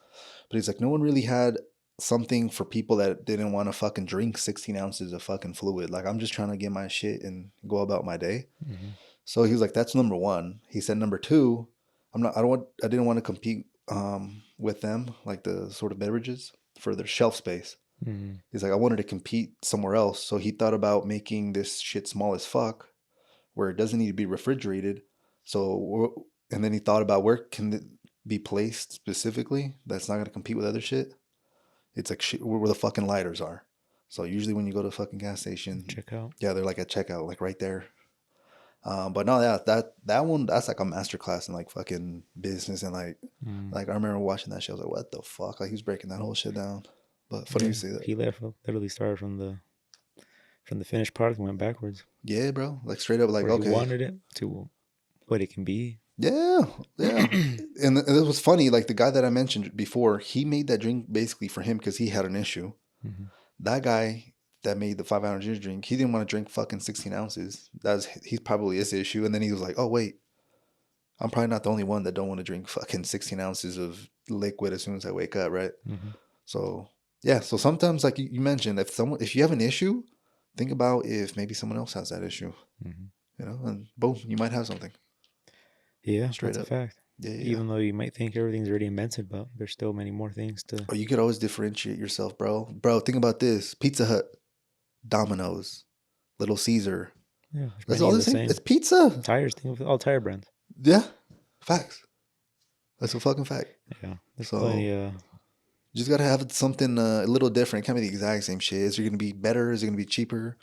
B: But he's like, no one really had something for people that didn't want to fucking drink 16 ounces of fucking fluid. Like, I'm just trying to get my shit and go about my day.
A: Mm-hmm.
B: So he was like, that's number one. He said, number two, I didn't want to compete with them, like the sort of beverages for their shelf space.
A: Mm-hmm.
B: He's like, I wanted to compete somewhere else. So he thought about making this shit small as fuck where it doesn't need to be refrigerated. And then he thought about where can it be placed specifically that's not going to compete with other shit. It's like shit where the fucking lighters are. So usually when you go to a fucking gas station,
A: Check out.
B: yeah, they're like at checkout, like right there. But no, yeah, that one that's like a masterclass in like fucking business and
A: Mm.
B: like I remember watching that show. I was like, what the fuck? Like he was breaking that whole shit down. But funny
A: Yeah,
B: you say that.
A: he literally started from the finished product and went backwards,
B: Yeah, bro. Like straight up, like
A: where he
B: okay,
A: wanted it to what it can be.
B: yeah, yeah. And it was funny. Like the guy that I mentioned before, he made that drink basically for him because he had an issue.
A: Mm-hmm.
B: That guy that made the 5 hour energy drink, he didn't want to drink fucking 16 ounces. He's probably his issue. And then he was like, oh wait, I'm probably not the only one that don't want to drink fucking 16 ounces of liquid as soon as I wake up, right?
A: Mm-hmm.
B: So yeah. So sometimes, like you mentioned, if you have an issue, think about if maybe someone else has that issue,
A: Mm-hmm.
B: and boom, you might have something
A: Yeah,
B: straight
A: that's a
B: up.
A: fact.
B: Yeah, yeah, yeah.
A: Even though you might think everything's already invented, but there's still many more things to.
B: Or you could always differentiate yourself, bro. Bro, think about this: Pizza Hut, Domino's, Little Caesar.
A: Yeah, there's
B: That's
A: many
B: all
A: of
B: the
A: the
B: same.
A: same.
B: It's pizza.
A: Tires, think of all tire brands.
B: Yeah, facts. That's a fucking fact.
A: Yeah, there's
B: So
A: plenty.
B: you just gotta have something a little different. It can't be the exact same shit. Is it gonna be better? Is it gonna be cheaper?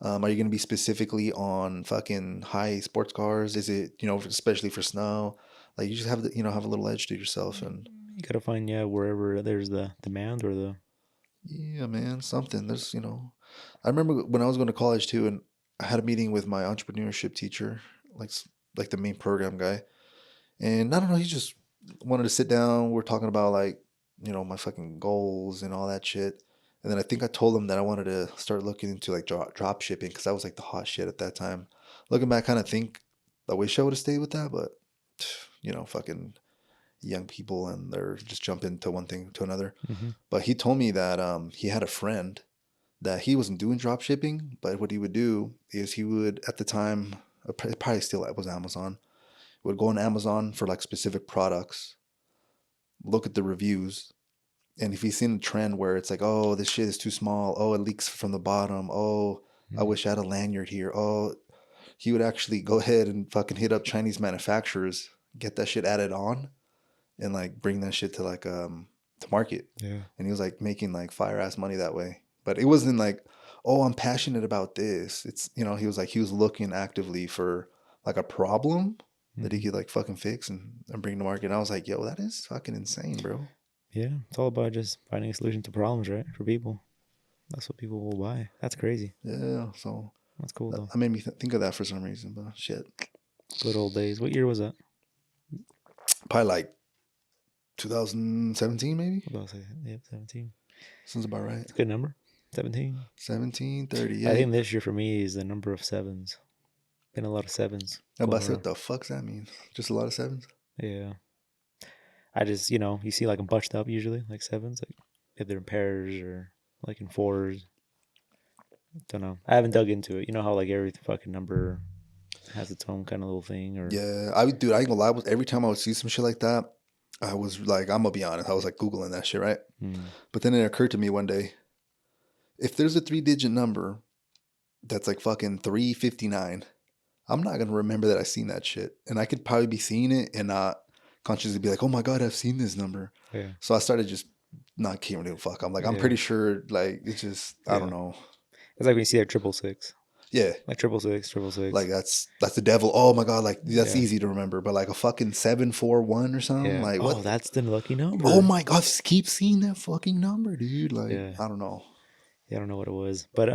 B: Are you going to be specifically on fucking high sports cars? Is it, especially for snow? Like you just have have a little edge to yourself. And
A: You gotta find wherever there's the demand or the.
B: yeah, man, something. There's, I remember when I was going to college too, and I had a meeting with my entrepreneurship teacher, like the main program guy. And I don't know, he just wanted to sit down. We're talking about like, my fucking goals and all that shit. And then I think I told him that I wanted to start looking into like drop shipping because that was like the hot shit at that time. Looking back, kind of think I wish I would have stayed with that, but fucking young people and they're just jumping to one thing to another.
A: Mm-hmm.
B: But he told me that he had a friend that he wasn't doing drop shipping, but what he would do is he would at the time, it probably still was Amazon, would go on Amazon for like specific products, look at the reviews, and if he's seen a trend where it's like, oh, this shit is too small, oh, it leaks from the bottom, oh, I wish I had a lanyard here, oh, he would actually go ahead and fucking hit up Chinese manufacturers, get that shit added on, and like bring that shit to like to market.
A: Yeah.
B: And he was like making like fire ass money that way. But it wasn't like, oh, I'm passionate about this. It's he was looking actively for like a problem that he could like fucking fix and bring to market. And I was like, yo, that is fucking insane, bro.
A: Yeah, it's all about just finding a solution to problems, right? For people. That's what people will buy. That's crazy.
B: Yeah, so
A: that's cool though.
B: That made me think of that for some reason, but shit.
A: Good old days. What year was that?
B: Probably like 2017, maybe?
A: Yeah, 17.
B: Sounds about right.
A: It's a good number. 17.
B: 17, 38.
A: I think this year for me is the number of sevens. Been a lot of sevens.
B: But what the fuck's that mean? Just a lot of sevens?
A: Yeah. I just, you see like them bunched up usually, like sevens, like if they're in pairs or like in fours. Don't know. I haven't dug into it. You know how like every fucking number has its own kind of little thing, or
B: yeah, I ain't gonna lie. Every time I would see some shit like that, I was like, I'm gonna be honest, I was like Googling that shit, right? But then it occurred to me one day, if there's a 3-digit number that's like fucking 359, I'm not gonna remember that I seen that shit, and I could probably be seeing it and not consciously be like, oh my god, I've seen this number.
A: Yeah.
B: So I started just not caring to fuck. I'm like, I'm pretty sure, like it's just I don't know.
A: It's like when you see like 666.
B: Yeah.
A: Like 666.
B: Like that's the devil. Oh my god, like that's easy to remember. But like a fucking 741 or something.
A: Yeah.
B: Like what?
A: Oh, that's the lucky number.
B: Oh my god, keep seeing that fucking number, dude. Like I don't know.
A: Yeah, I don't know what it was. But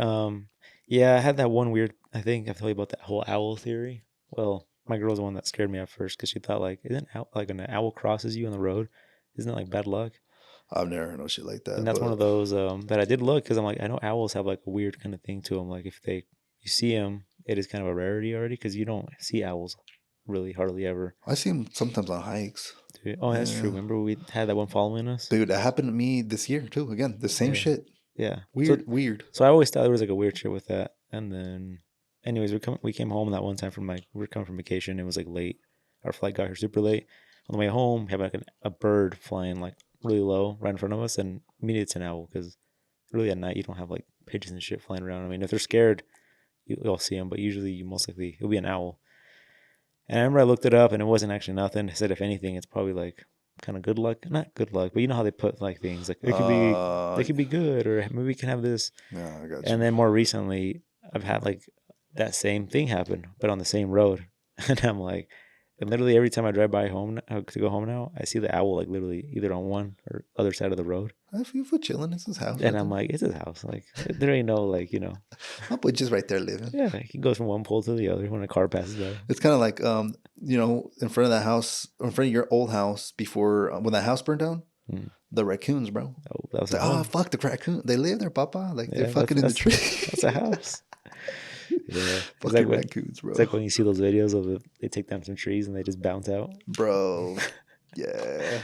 A: yeah, I had that one weird, I think I've told you about that whole owl theory. Well, my girl's the one that scared me at first because she thought like, isn't like when an owl crosses you on the road, isn't it like bad luck?
B: I've never heard no shit like that.
A: And that's one of those that I did look because I'm like, I know owls have like a weird kind of thing to them. Like if you see them, it is kind of a rarity already because you don't see owls really hardly ever.
B: I see them sometimes on hikes.
A: Dude, oh, that's true. Remember we had that one following us?
B: Dude, that happened to me this year too. Again, the same shit.
A: Yeah.
B: Weird.
A: So I always thought there was like a weird shit with that. And then, anyways, we came home that one time from we were coming from vacation. It was like late. Our flight got here super late. On the way home, we have like a bird flying like really low right in front of us, and immediately it's an owl because really at night you don't have like pigeons and shit flying around. I mean, if they're scared, you'll see them, but usually you most likely it'll be an owl. And I remember I looked it up and it wasn't actually nothing. I said if anything, it's probably like kind of good luck, not good luck, but you know how they put like things like they could be good, or maybe we can have this.
B: Yeah, I got you.
A: And then more recently, I've had like that same thing happen, but on the same road, and I'm like. And literally every time I drive by home to go home now, I see the owl like literally either on one or other side of the road.
B: I feel for chilling. It's his house.
A: And I'm like, it's his house. Like there ain't no like
B: my boy just right there living.
A: Yeah, he goes from one pole to the other when a car passes by.
B: It's kind of like in front of that house, in front of your old house before when that house burned down. The raccoons, bro. Oh, that was like, fuck the raccoon. They live there, papa. Like they're fucking in the tree.
A: That's a house. Yeah,
B: fucking raccoons, bro.
A: It's like when you see those videos of they take down some trees and they just bounce out,
B: bro. Yeah,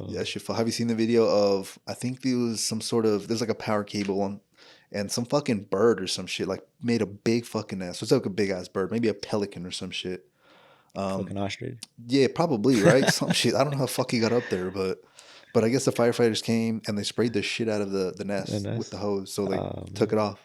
B: yeah. Shit. Have you seen the video of? I think there was some sort of there's like a power cable on, and some fucking bird or some shit like made a big fucking ass. It's like a big ass bird, maybe a pelican or some shit.
A: Fucking ostrich.
B: Yeah, probably right. Some shit. I don't know how the fuck he got up there, but I guess the firefighters came and they sprayed the shit out of the nest with the hose, so they took it off.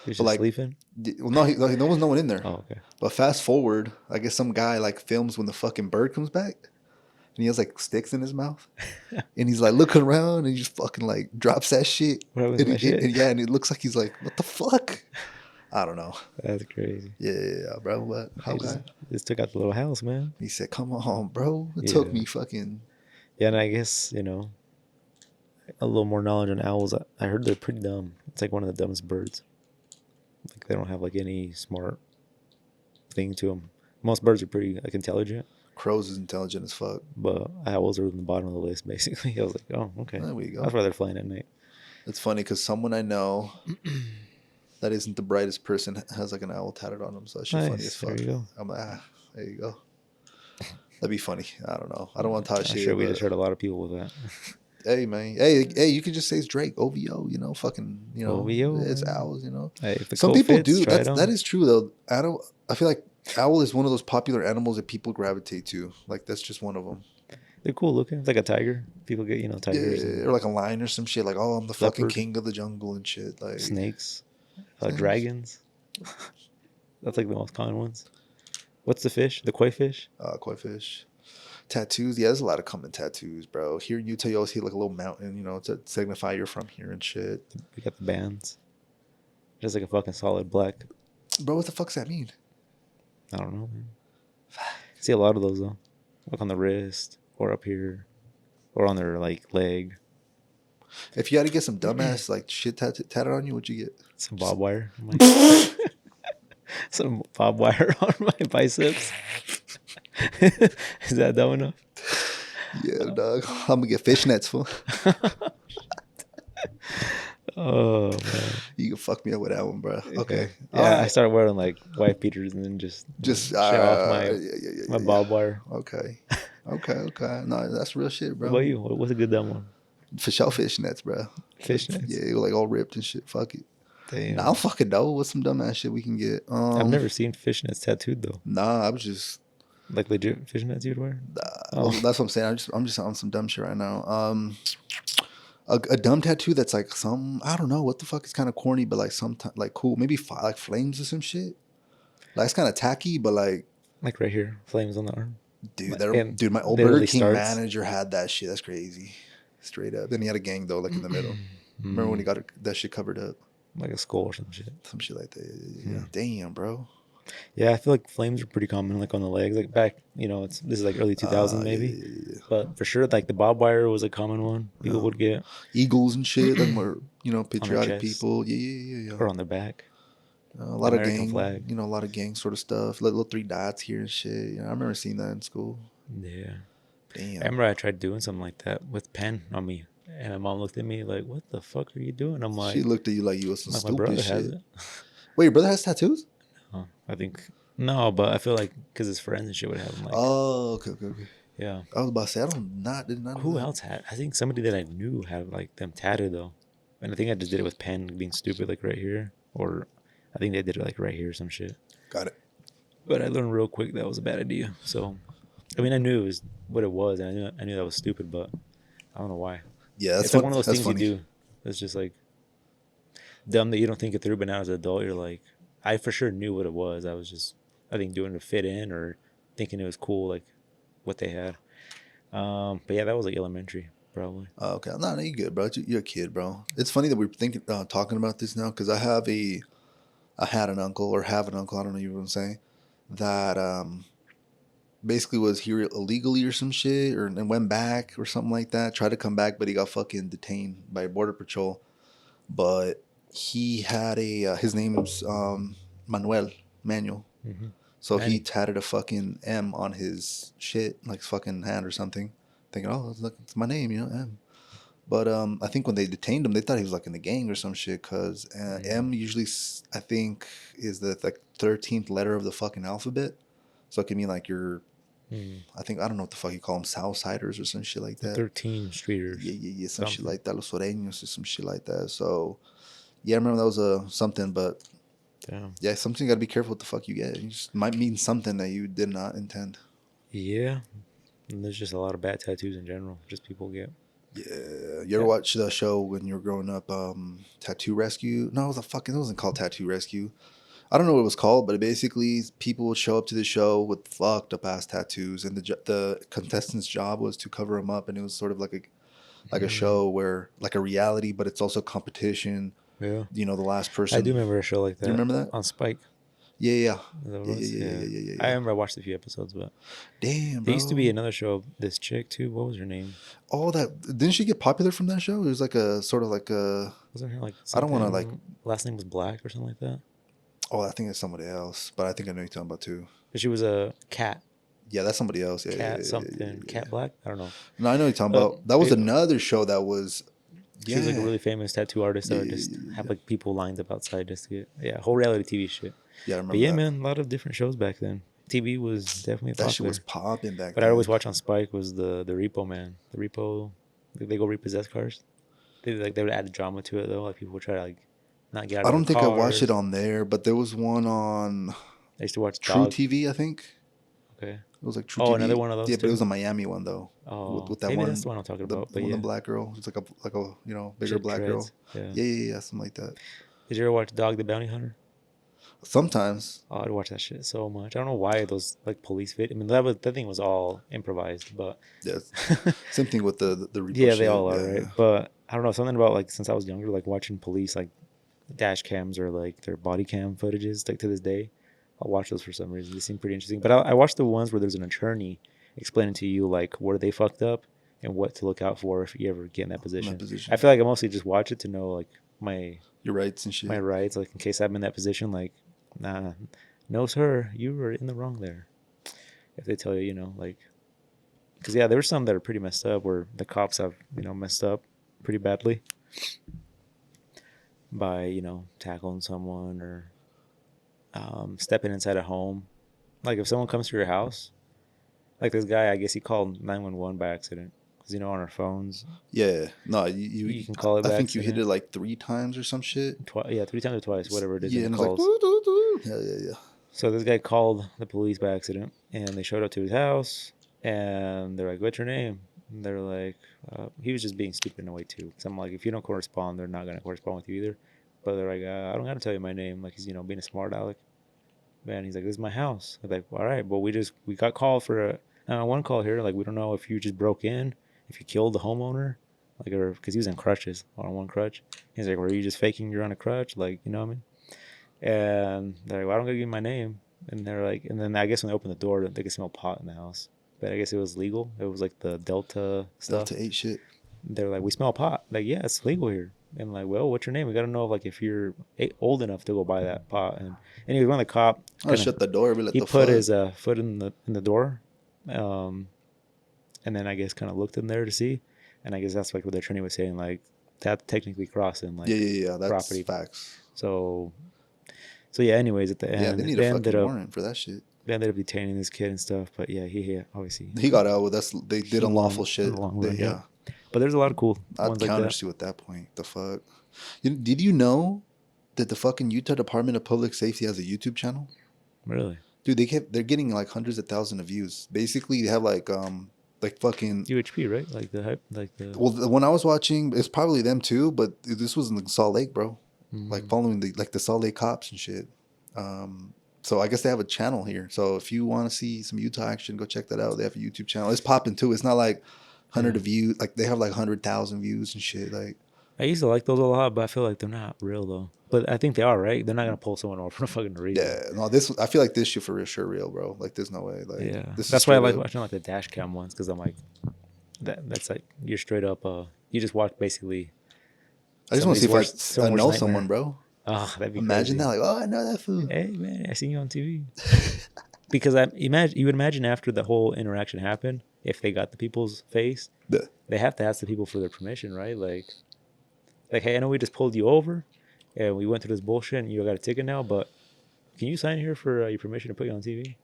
A: He's just sleeping?
B: Well, no, there was no one in there.
A: Oh, okay.
B: But fast forward, I guess some guy like films when the fucking bird comes back, and he has like sticks in his mouth, and he's like looking around, and he just fucking like drops that shit.
A: What happened to that shit?
B: And it looks like he's like, what the fuck? I don't know.
A: That's crazy.
B: Yeah, bro. But
A: He
B: okay.
A: just took out the little house, man.
B: He said, "Come on, bro. It took
A: Yeah.
B: me fucking."
A: Yeah, and I guess, a little more knowledge on owls. I heard they're pretty dumb. It's like one of the dumbest birds. Like they don't have like any smart thing to them. Most birds are pretty like intelligent,
B: Crows is intelligent as fuck.
A: but owls are in the bottom of the list basically. I was like, oh, okay.
B: There we go.
A: That's why they're flying at night.
B: It's funny because someone I know that isn't the brightest person has like an owl tatted on him. So that shit funny as fuck.
A: There you go.
B: I'm like, there you go. That'd be funny. I don't know. I don't want to talk
A: I'm
B: shit.
A: sure we just heard a lot of people with that.
B: Hey man, hey, you could just say it's Drake, OVO, fucking,
A: OVO,
B: it's
A: man.
B: owls,
A: Hey, if the
B: Some
A: coat
B: people
A: fits,
B: do.
A: try it
B: That
A: on.
B: is true though. I feel like owl is one of those popular animals that people gravitate to. Like that's just one of them.
A: They're cool looking. It's like a tiger. People get tigers,
B: Yeah, or like a lion or some shit. Like, oh, I'm the fucking
A: Leopard.
B: king of the jungle and shit. Like
A: snakes,
B: Snakes.
A: dragons. That's like the most common ones. What's the fish? The koi fish?
B: Koi fish. Tattoos, yeah, there's a lot of common tattoos, bro. Here in Utah, you always see like a little mountain, to signify you're from here and shit.
A: We got the bands. Just like a fucking solid black.
B: Bro, what the fuck's that mean?
A: I don't know, man. See a lot of those though. Like on the wrist or up here or on their like leg.
B: If you had to get some dumbass like shit tatted on you, what'd you get?
A: Some bob wire. Some bob wire on my biceps. Is that dumb enough?
B: Yeah, dog. I'm gonna get fishnets, fool.
A: Oh man.
B: You can fuck me up with that one, bro. Okay.
A: Yeah, I started wearing like white beaters and then just show off my bob wire.
B: Okay. No, that's real shit, bro.
A: What about you? What's a good dumb one?
B: For sure, fishnets, bro.
A: Fishnets?
B: Yeah, like all ripped and shit. Fuck it.
A: Damn.
B: Nah, I don't fucking know. What's some dumbass shit we can get?
A: I've never seen fishnets tattooed though.
B: Nah, I was just
A: like legit fishnets you'd wear.
B: Well, that's what I'm saying. I'm just on some dumb shit right now. A dumb tattoo that's like I don't know what the fuck is kind of corny, but like like cool, maybe like flames or some shit. Like it's kind of tacky, but like
A: right here, flames on the arm.
B: Dude, my old Burger King manager had that shit. That's crazy, straight up. Then he had a gang though, like in the middle. Remember when he got that shit covered up,
A: like a skull or some shit
B: like that. Yeah. Damn, bro.
A: Yeah, I feel like flames are pretty common, like on the legs, like back. This is like early 2000s maybe,
B: Yeah.
A: But for sure, like the bob wire was a common one people would get.
B: Eagles and shit, like more patriotic people. Yeah.
A: Or on their back.
B: A lot
A: American
B: of gang,
A: flag.
B: a lot of gang sort of stuff. Little 3 dots here and shit. I remember seeing that in school.
A: Yeah.
B: Damn.
A: I remember I tried doing something like that with pen on me, and my mom looked at me like, "What the fuck are you doing?" I'm like,
B: she looked at you like you was some
A: my
B: stupid
A: brother
B: shit.
A: has it.
B: Wait, your brother has tattoos?
A: I think no, but I feel like because his friends and shit would have them. Like,
B: oh, okay.
A: Yeah.
B: I was about to say did not.
A: Who else had? I think somebody that I knew had like them tatted though, and I think I just did it with pen, being stupid, like right here, or I think they did it like right here or some shit.
B: Got it.
A: But I learned real quick that was a bad idea. So, I mean, I knew it was what it was, and I knew that was stupid, but I don't know why.
B: Yeah,
A: it's like one of those things funny. You do. It's just like dumb that you don't think it through, but now as an adult, you're like, I for sure knew what it was. I was just, I think, doing it to fit in or thinking it was cool, like what they had. But yeah, that was like elementary, probably.
B: Okay, no, you good, bro. You're a kid, bro. It's funny that we're talking about this now because I had an uncle, I don't know you want to say, that basically was here illegally or some shit, and went back or something like that. Tried to come back, but he got fucking detained by Border Patrol. But he had his name's Manuel.
A: Mm-hmm.
B: So he tatted a fucking M on his shit, like his fucking hand or something, thinking, oh, look, it's my name, M. But I think when they detained him, they thought he was like in the gang or some shit, because M usually, I think, is the like 13th letter of the fucking alphabet. So it can mean like you're, I don't know what the fuck you call them, Southsiders or some shit like that.
A: 13 streeters.
B: Yeah, some shit like that, Los Sureños or some shit like that. So yeah, I remember that was something, but
A: damn. Yeah,
B: something you gotta be careful what the fuck you get. It just might mean something that you did not intend.
A: Yeah, and there's just a lot of bad tattoos in general. Just people get.
B: Yeah, you ever watch the show when you were growing up? Tattoo Rescue? No, it wasn't called Tattoo Rescue. I don't know what it was called, but basically people would show up to the show with fucked up ass tattoos, and the contestant's job was to cover them up, and it was sort of like a show where like a reality, but it's also competition
A: Yeah.
B: You know, the last person.
A: I do remember a show like that.
B: Do you remember that?
A: On Spike.
B: Yeah, yeah.
A: Is that what
B: Yeah,
A: it was?
B: yeah.
A: I remember I watched a few episodes, but
B: Damn, bro.
A: there used to be another show, this chick too. What was her name?
B: Oh, that didn't she get popular from that show? It was like a sort of like a.
A: Wasn't her like
B: I don't
A: something?
B: want to like.
A: Last name was Black or something like that.
B: Oh, I think it's somebody else, but I think I know you're talking about too.
A: But she was a cat.
B: Yeah, that's somebody else. Yeah,
A: Cat
B: yeah,
A: something. Cat Black. I don't know.
B: No, I know you're talking about. That was
A: it-
B: another show that was.
A: She was like a really famous tattoo artist that would just have like people lined up outside just to get whole reality TV shit.
B: Yeah, I remember.
A: But yeah,
B: that.
A: man, a lot of different shows back then. TV was definitely
B: That
A: popular.
B: shit was popping back
A: But
B: then.
A: I always watch on Spike was the Repo Man. The Repo, they go repossess cars. They would add drama to it though. Like people would try to like not get out.
B: I
A: of
B: don't
A: their
B: think I watched
A: cars.
B: it on there, but there was one on
A: I used to watch
B: True
A: Dog.
B: TV, I think.
A: Okay.
B: It was like True
A: Oh,
B: TV.
A: another one of those
B: Yeah, but
A: too?
B: it was a Miami one though.
A: Oh,
B: with that
A: maybe
B: one.
A: that's the one I'm talking about. But
B: one,
A: yeah,
B: the black girl. It's like a you know bigger
A: Chick
B: black
A: Treads.
B: girl.
A: Yeah.
B: Yeah, something like that.
A: Did you ever watch Dog the Bounty Hunter?
B: Sometimes.
A: Oh, I'd watch that shit so much. I don't know why those like police fit. I mean, that thing was all improvised, but
B: Yeah. Same thing with the Repo
A: yeah, they
B: shit.
A: all are,
B: Yeah,
A: right?
B: yeah.
A: But I don't know, something about like since I was younger, like watching police like dash cams or like their body cam footages, like to this day, I'll watch those for some reason. They seem pretty interesting. But I watched the ones where there's an attorney explaining to you like where they fucked up and what to look out for if you ever get in that position. I feel like I mostly just watch it to know like my
B: Your rights and shit.
A: my rights, like in case I'm in that position, like nah, no sir, you were in the wrong there. If they tell you, you know, like, because yeah, there were some that are pretty messed up where the cops have, you know, messed up pretty badly by, you know, tackling someone or stepping inside a home. Like if someone comes to your house, like this guy, I guess he called 911 by accident. Because, you know, on our phones,
B: Yeah. No,
A: you can call it by
B: I think you hit
A: accident.
B: it like 3 times or some shit.
A: 3 times or twice, whatever it is.
B: Yeah,
A: in
B: and
A: the
B: it's like,
A: calls.
B: doo, doo, doo. Yeah.
A: So this guy called the police by accident, and they showed up to his house, and they're like, "What's your name?" And they're like, he was just being stupid in a way too. So I'm like, if you don't correspond, they're not gonna correspond with you either. But they're like, I don't gotta tell you my name. Like he's, you know, being a smart aleck. Man, he's like, this is my house. I'm like, all right, but we got called for one call here. Like we don't know if you just broke in, if you killed the homeowner, like, or because he was on crutches, on one crutch. He's like, were you just faking you're on a crutch? Like, you know what I mean? And they're like, well, I don't gotta give you my name. And they're like, and then I guess when they opened the door, they could smell pot in the house. But I guess it was legal. It was like the Delta stuff.
B: Delta 8 shit.
A: They're like, we smell pot. Like, yeah, it's legal here. And like, well, what's your name? We gotta know like if you're old enough to go buy that pot. And anyway, when the cop
B: I shut the door. Be like,
A: he
B: the
A: put
B: fuck?
A: his foot in the door, and then I guess kind of looked in there to see, and I guess that's like what the attorney was saying, like that's technically crossing like
B: Yeah. That's
A: property.
B: facts.
A: So yeah. Anyways, at the end,
B: Yeah, they need a fucking warrant for that shit.
A: They ended up detaining this kid and stuff, but yeah, he obviously
B: He got out. They did unlawful shit.
A: in the long run,
B: Yeah.
A: yeah. But there's a lot of cool
B: I'd
A: ones like
B: counter
A: that.
B: sue at that point. The fuck? Did you know that the fucking Utah Department of Public Safety has a YouTube channel?
A: Really?
B: Dude, they're getting like hundreds of thousands of views. Basically, they have like fucking.
A: UHP, right? Like the hype, like the.
B: Well, when I was watching, it's probably them too, but this was in Salt Lake, bro. Like following the Salt Lake cops and shit. So I guess they have a channel here. So if you want to see some Utah action, go check that out. They have a YouTube channel. It's popping too. It's not like 100 views. Like they have like 100,000 views and shit. Like
A: I used to like those a lot, but I feel like they're not real though. But I think they are, right? They're not gonna pull someone over for no fucking reason.
B: yeah, no, this I feel like this shit for sure real, bro. Like there's no way. Like
A: Yeah,
B: this
A: that's
B: is
A: why I
B: straight
A: like
B: up.
A: watching like the dash cam ones because I'm like, that's like you're straight up. You just watch basically.
B: I just want to see
A: somebody's
B: if
A: worst-
B: I
A: someone's
B: know
A: nightmare.
B: someone, bro.
A: Oh, that'd be
B: Imagine
A: crazy.
B: that. Like, oh, I know that fool.
A: Hey man, I seen you on TV. Because you would imagine after the whole interaction happened, if they got the people's face,
B: Yeah.
A: they have to ask the people for their permission, right? Like, hey, I know we just pulled you over, and we went through this bullshit, and you got a ticket now, but can you sign here for your permission to put you on TV?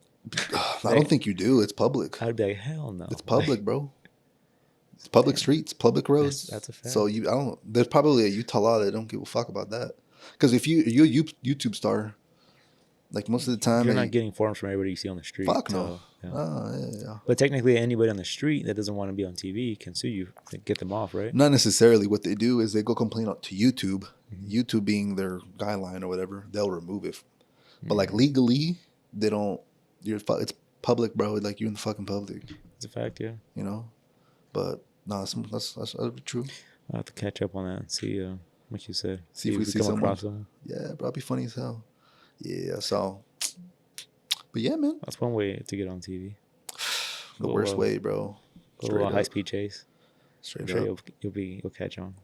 B: I don't think you do. It's public.
A: I'd be like, hell no.
B: It's public, bro. It's public streets, public roads.
A: That's a fact.
B: So there's probably a Utah law that don't give a fuck about that. Because if you're a YouTube star, like most of the time,
A: You're not getting forms from everybody you see on the street.
B: fuck
A: so,
B: no.
A: yeah.
B: Yeah.
A: But technically, anybody on the street that doesn't want to be on TV can sue you, get them off, right?
B: Not necessarily. What they do is they go complain to YouTube.
A: Mm-hmm.
B: YouTube being their guideline or whatever, they'll remove it. But like legally, they don't. It's public, bro. Like you're in the fucking public.
A: It's a fact, yeah.
B: You know. But no, that's true.
A: I'll have to catch up on that and see like you said.
B: See if we see
A: come
B: someone.
A: across someone.
B: Yeah, bro, that'd be funny as hell. Yeah, so. But yeah, man.
A: That's one way to get on TV.
B: The worst way, bro.
A: A little high speed chase.
B: Straight
A: I'm sure
B: up.
A: you'll catch on.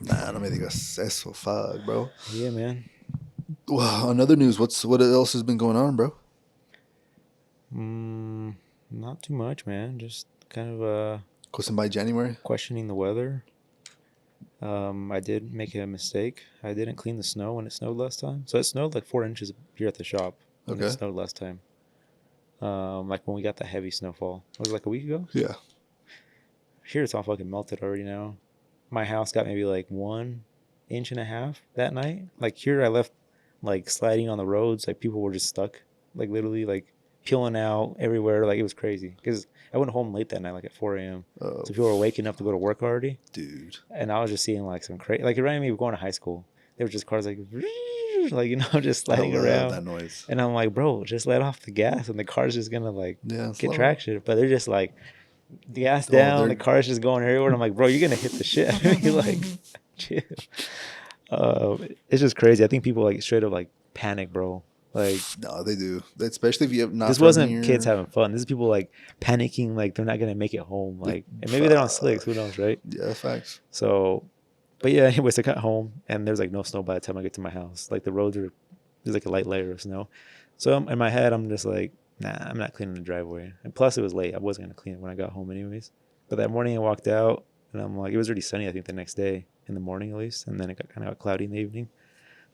B: Nah, no me digas eso, fuck, bro.
A: Yeah, man.
B: Well, on other news, what else has been going on, bro?
A: Not too much, man. Just kind of
B: Question by January.
A: questioning the weather. I did make a mistake. I didn't clean the snow when it snowed last time. So it snowed like 4 inches here at the shop when it snowed last time. Like when we got the heavy snowfall. Was it like a week ago?
B: Yeah.
A: Here it's all fucking melted already now. My house got maybe like 1.5 inches that night. Like here I left like sliding on the roads. Like people were just stuck. Like literally like peeling out everywhere. Like it was crazy. Because I went home late that night, like at 4 a.m. So people were waking up to go to work already.
B: Dude.
A: And I was just seeing like some crazy, like it reminded me of going to high school. There were just cars like, just sliding around.
B: That noise.
A: And I'm like, bro, just let off the gas and the car's just gonna like get
B: slow.
A: traction. But they're just like, the gas down, the car's just going everywhere. And I'm like, bro, you're gonna hit the shit out of me. Like, chill. It's just crazy. I think people like straight up like panic, bro. Like,
B: no, they do. Especially if you have not.
A: This wasn't kids having fun. This is people like panicking, like they're not gonna make it home. Like, and maybe they're on slicks. Who knows, right?
B: Yeah, facts.
A: So, but yeah. Anyways, I got home and there's like no snow by the time I get to my house. Like the roads there's like a light layer of snow. So in my head, I'm just like, nah, I'm not cleaning the driveway. And plus, it was late. I wasn't gonna clean it when I got home, anyways. But that morning, I walked out and I'm like, it was already sunny. I think the next day in the morning at least, and then it kind of got cloudy in the evening.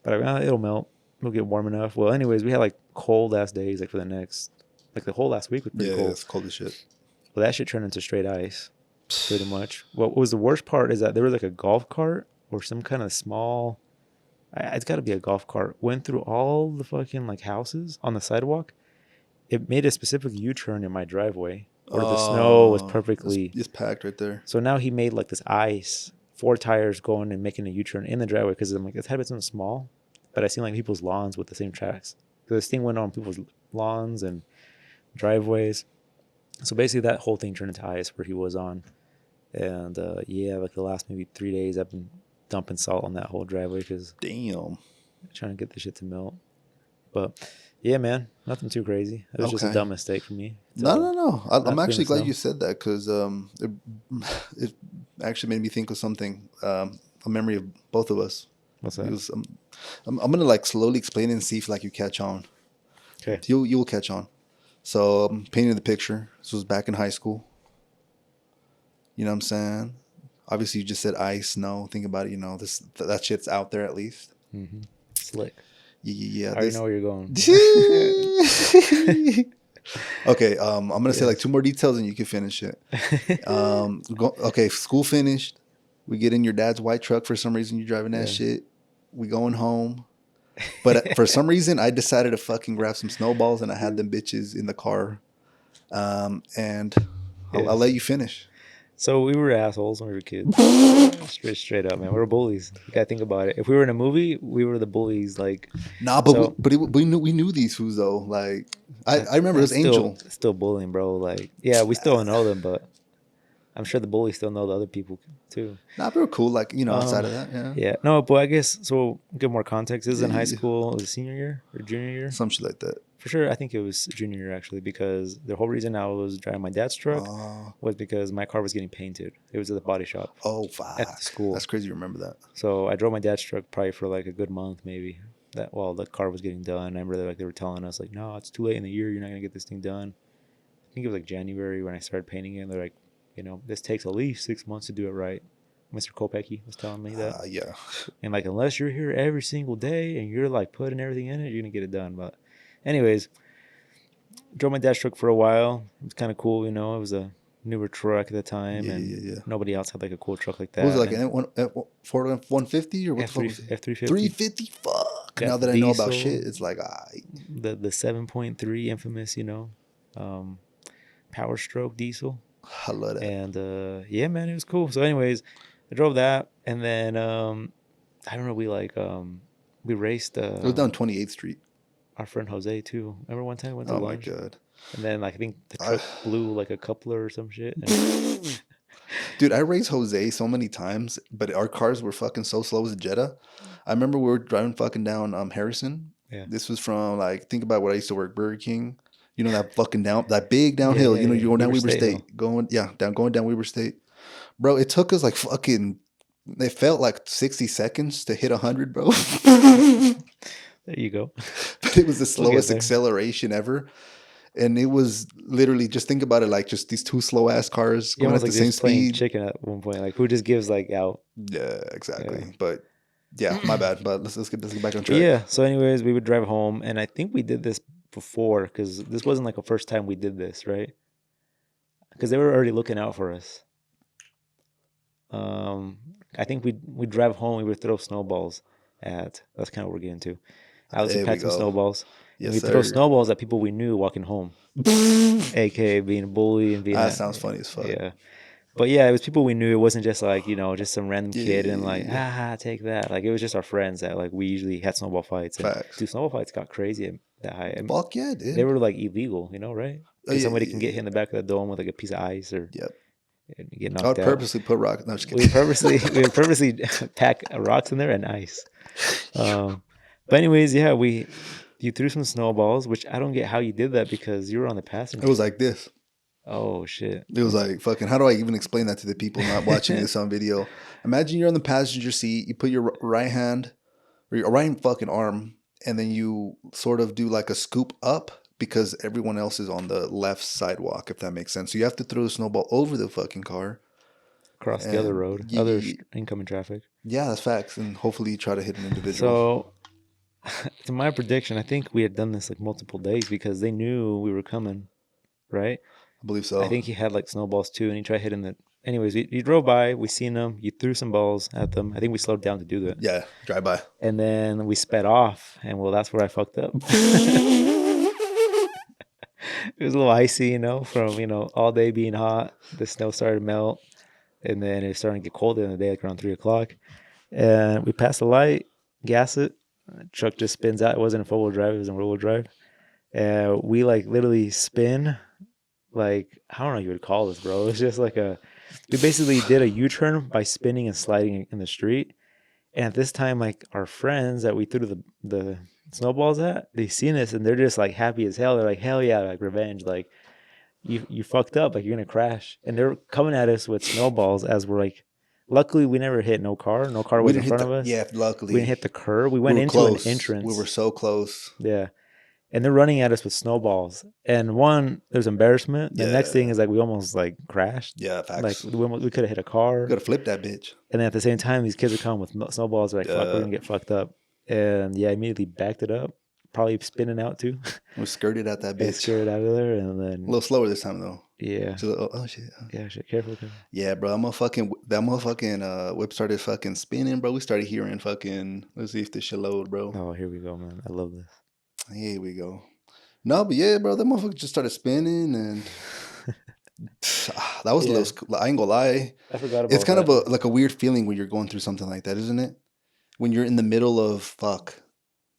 A: But it'll melt. It'll get warm enough. Well, anyways, we had like cold ass days like for the next, like the whole last week was pretty cold.
B: Yeah, it's cold as shit.
A: Well, that shit turned into straight ice, pretty much. What was the worst part is that there was like a golf cart or some kind of small, it's got to be a golf cart, went through all the fucking like houses on the sidewalk. It made a specific U-turn in my driveway where the snow was perfectly.
B: It's packed right there.
A: So now he made like this ice, 4 tires going and making a U-turn in the driveway because I'm like, it's had been something small. But I seen like people's lawns with the same tracks. So this thing went on people's lawns and driveways. So basically that whole thing turned into ice where he was on. And yeah, like the last maybe 3 days I've been dumping salt on that whole driveway because trying to get the shit to melt. But yeah, man, nothing too crazy. It was just a dumb mistake for me.
B: No. I'm actually glad you said that because it actually made me think of something, a memory of both of us.
A: What's that?
B: It was, I'm gonna like slowly explain it and see if like you catch on.
A: Okay.
B: You'll catch on. So I'm painting the picture. This was back in high school. You know what I'm saying? Obviously, you just said ice, snow. Think about it. You know that shit's out there at least.
A: Mm-hmm. Slick.
B: Yeah.
A: I already know where you're going.
B: Okay. I'm gonna say like 2 more details and you can finish it. Okay. School finished. We get in your dad's white truck. For some reason, you're driving that shit. We going home. But for some reason, I decided to fucking grab some snowballs and I had them bitches in the car. And I'll let you finish.
A: So we were assholes when we were kids. straight up, man. We were bullies. You gotta think about it. If we were in a movie, we were the bullies. Like,
B: nah, but we knew these fools though. Like, I remember it was Angel.
A: Still bullying, bro. Like, yeah, we still don't know them, but I'm sure the bullies still know the other people too.
B: Nah, but we're cool. Like, you know, outside of that, yeah.
A: Yeah, no, but I guess so. Get more context. This is in high school. Was it senior year or junior year?
B: Some shit like that.
A: For sure, I think it was junior year actually, because the whole reason I was driving my dad's truck was because my car was getting painted. It was at the body shop.
B: Oh, fuck.
A: At the school.
B: That's crazy. You remember that?
A: So I drove my dad's truck probably for like a good month, maybe. That while the car was getting done, I remember they were telling us like, no, it's too late in the year. You're not gonna get this thing done. I think it was like January when I started painting it. They're like, you know, this takes at least 6 months to do it right. Mr. Kopecky was telling me that.
B: Yeah.
A: And like, unless you're here every single day and you're like putting everything in it, you're gonna get it done. But anyways, drove my dad's truck for a while. It was kind of cool, you know. It was a newer truck at the time, nobody else had like a cool truck like that.
B: What was it, like an Ford 150 or what?
A: F350.
B: 350. Fuck.
A: Got
B: now that
A: diesel,
B: I know about shit, it's like
A: the 7.3 infamous, you know, Power Stroke diesel.
B: I love that.
A: And yeah, man, it was cool. So, anyways, I drove that, and then I don't know. We raced.
B: It was down 28th Street.
A: Our friend Jose too. Remember one time we went to lunch?
B: Oh my god!
A: And then like I think the truck blew like a coupler or some shit. And
B: Dude, I raced Jose so many times, but our cars were fucking so slow as a Jetta. I remember we were driving fucking down Harrison.
A: Yeah.
B: This was from like think about what I used to work Burger King. You know that fucking that big downhill.
A: Yeah,
B: You know
A: yeah.
B: you're going down
A: Weber
B: Weber
A: State Hill.
B: State, going down Weber State. Bro, it took us like fucking. It felt like 60 seconds to hit 100, bro.
A: There you go.
B: It was the
A: We'll get
B: slowest
A: there.
B: acceleration ever. And it was literally just think about it like just these two slow ass cars
A: You
B: going at
A: almost
B: the
A: like
B: same
A: just playing
B: speed.
A: chicken at one point. Like who just gives like out?
B: Yeah, exactly.
A: Yeah.
B: But yeah, my bad. But let's get back on
A: But
B: track.
A: yeah. So, anyways, we would drive home, and I think we did this before because this wasn't like a first time we did this, right? Because they were already looking out for us. I think we drive home. We would throw snowballs at. That's kind of what we're getting to. Alex would
B: There we
A: pack some
B: go.
A: snowballs.
B: Yes,
A: We throw
B: sir.
A: snowballs at people we knew walking home, aka being a bully and being.
B: That sounds funny as fuck.
A: Yeah. But yeah, it was people we knew. It wasn't just like, just some random kid and like,
B: Yeah.
A: take that. Like it was just our friends that like we usually had snowball fights. And
B: Facts.
A: dude, snowball fights got crazy at that high. I mean,
B: Fuck yeah, dude.
A: they were like illegal, right?
B: Oh,
A: Because
B: yeah,
A: somebody
B: yeah,
A: can get hit in the back of the dome with like a piece of ice or
B: Yep.
A: and get
B: I
A: knocked
B: would
A: out.
B: purposely put rock. No, I'm just
A: We
B: kidding.
A: would purposely pack rocks in there and ice. But anyways, yeah, you threw some snowballs, which I don't get how you did that because you were on the passenger.
B: It was like this.
A: Oh shit!
B: It was like fucking. How do I even explain that to the people not watching this on video? Imagine you're on the passenger seat. You put your right hand or your right fucking arm, and then you sort of do like a scoop up because everyone else is on the left sidewalk. If that makes sense. So you have to throw the snowball over the fucking car.
A: Across the other
B: And
A: road,
B: ye-
A: other
B: ye-
A: incoming traffic.
B: Yeah, that's facts. And hopefully you try to hit an individual.
A: So, to my prediction, I think we had done this like multiple days because they knew we were coming, right?
B: I believe so.
A: I think he had like snowballs too, and he tried hitting the. Anyways, you drove by, we seen them, you threw some balls at them. I think we slowed down to do that.
B: Yeah, drive by.
A: And then we sped off, and well, that's where I fucked up. It was a little icy, from, all day being hot. The snow started to melt, and then it started to get colder in the day, like around 3 o'clock. And we passed the light, gas it. The truck just spins out. It wasn't in four-wheel drive, it was in rear-wheel drive. And we like literally spin. Like, I don't know what you would call this, bro. It was just like we basically did a U-turn by spinning and sliding in the street. And at this time, like our friends that we threw the snowballs at, they seen us and they're just like happy as hell. They're like, hell yeah, like revenge. Like you fucked up, like you're gonna crash. And they're coming at us with snowballs as we're like, luckily we never hit no car. No car
B: We
A: was in
B: didn't
A: front
B: hit
A: of us.
B: Yeah, luckily.
A: We didn't hit the curb. We
B: We
A: went
B: were
A: into
B: close.
A: an entrance.
B: We were so close.
A: Yeah. And they're running at us with snowballs. And one, there's embarrassment. The next thing is like we almost like crashed.
B: Yeah, facts.
A: Like we could have hit a car.
B: We gotta flip that bitch.
A: And then at the same time, these kids are coming with snowballs. They're like, fuck, we're gonna get fucked up. And yeah, immediately backed it up. Probably spinning out too.
B: We skirted at that
A: And
B: bitch.
A: scared out of there. And then
B: A little slower this time though.
A: yeah.
B: So, oh shit.
A: Yeah, shit, careful.
B: Yeah, bro. That motherfucking whip started fucking spinning, bro. We started hearing fucking. Let's see if this shit load, bro.
A: Oh, here we go, man. I love this.
B: Here we go. No, but yeah, bro. That motherfucker just started spinning, and that was a little. I ain't gonna lie.
A: I forgot about
B: It's kind
A: that.
B: of like a weird feeling when you're going through something like that, isn't it? When you're in the middle of fuck,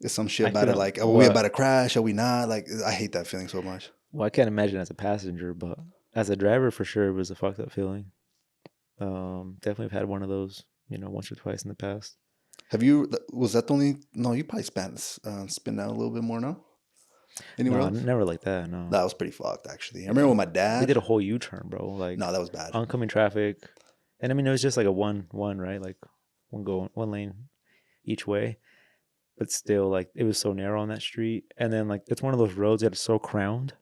B: it's some shit
A: I
B: about it.
A: couldn't-
B: Like, are we about to crash? Are we not? Like, I hate that feeling so much.
A: Well, I can't imagine as a passenger, but as a driver, for sure, it was a fucked up feeling. Definitely have had one of those, once or twice in the past.
B: Have you? Was that the only? No, you probably spin out a little bit more now. Anywhere
A: No,
B: else?
A: never like that. No,
B: That was pretty fucked, actually. I remember with my dad.
A: we did a whole U-turn, bro. Like
B: No, that was bad.
A: oncoming traffic, and I mean it was just like a one, right? Like one lane each way, but still, like it was so narrow on that street. And then like it's one of those roads that is so crowned,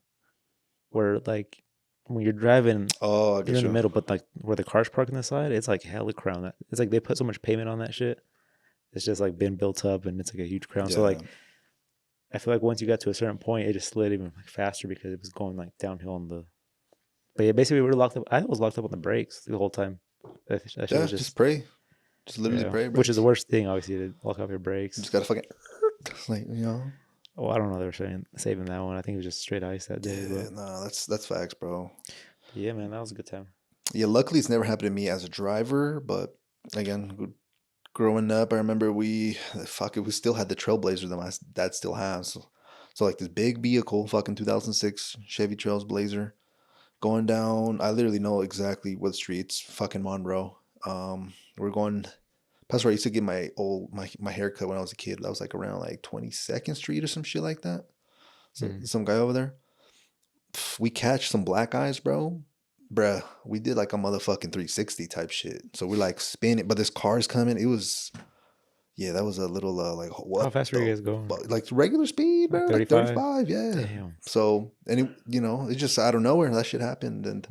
A: where like when you're driving,
B: Oh, I
A: you're
B: get
A: in the
B: you.
A: middle, but like where the cars park on the side, it's like hella crown. It's like they put so much pavement on that shit. It's just like been built up, and it's like a huge crown. So like I feel like once you got to a certain point, it just slid even like faster because it was going like downhill on the. But yeah, basically we were locked up. I was locked up on the brakes the whole time. That shit
B: Yeah,
A: was
B: just pray. Just literally
A: yeah.
B: pray, bro.
A: Which is the worst thing, obviously, to lock up your brakes.
B: You just gotta fucking like, you know.
A: Oh, I don't know. They were saving that one. I think it was just straight ice that day.
B: Yeah,
A: But
B: no, that's facts, bro.
A: yeah, man, that was a good time.
B: Yeah, luckily it's never happened to me as a driver, but again, growing up, I remember we still had the Trailblazer that my dad still has. So like this big vehicle, fucking 2006 Chevy Trailblazer. going down. I literally know exactly what street. It's fucking Monroe. We're going past where I used to get my haircut when I was a kid. That was like around like 22nd Street or some shit like that. So some guy over there. We catch some black eyes, bro. Bruh, we did like a motherfucking 360 type shit. So we're like spinning, but this car's coming. It was, yeah, that was a little like what?
A: How fast were you guys going?
B: Like regular speed, bro.
A: Like
B: Like
A: 35?
B: 35, yeah.
A: Damn.
B: So, and it, it's just out of nowhere that shit happened. And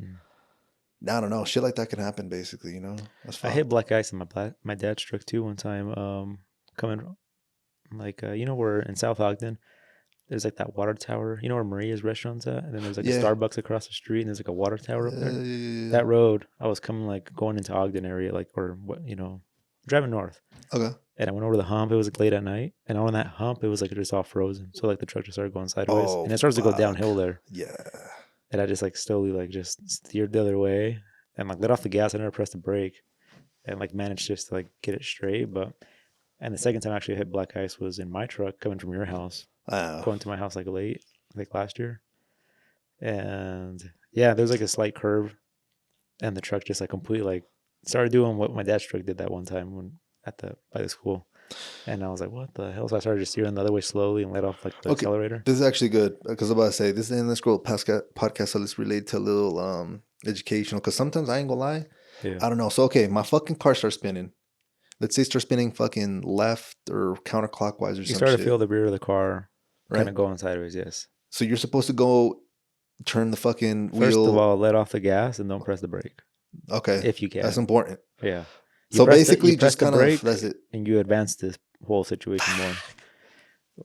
B: I don't know, shit like that can happen basically, That's
A: I
B: fine.
A: hit black ice in my dad's truck too one time. Coming like where in South Ogden, there's like that water tower. You know where Maria's restaurant's at, and then there's like a Starbucks across the street, and there's like a water tower up there. That road, I was coming like going into Ogden area, like or what driving north.
B: Okay.
A: And I went over the hump. It was like late at night, and on that hump, it was like just all frozen. So like the truck just started going sideways, and it starts to go downhill there.
B: Yeah.
A: And I just like slowly like just steered the other way and like let off the gas. I never pressed the brake, and like managed just to like get it straight. And the second time I actually hit black ice was in my truck coming from your house, going to my house like last year. And yeah, there's like a slight curve, and the truck just like completely like started doing what my dad's truck did that one time when by the school. And I was like, what the hell? So I started just steering the other way slowly and let off like the accelerator.
B: This is actually good because I'm about to say this is in this girl podcast, so let's relate to a little educational because sometimes I ain't gonna lie. Yeah. I don't know. So okay, my fucking car starts spinning. Let's say start spinning fucking left or counterclockwise or something. You start to
A: feel the rear of the car kind of going sideways, yes.
B: So you're supposed to go turn the fucking wheel.
A: First of all, let off the gas and don't press the brake.
B: Okay.
A: If you can.
B: That's important.
A: Yeah.
B: So basically just kind of that's it.
A: And you advance this whole situation more.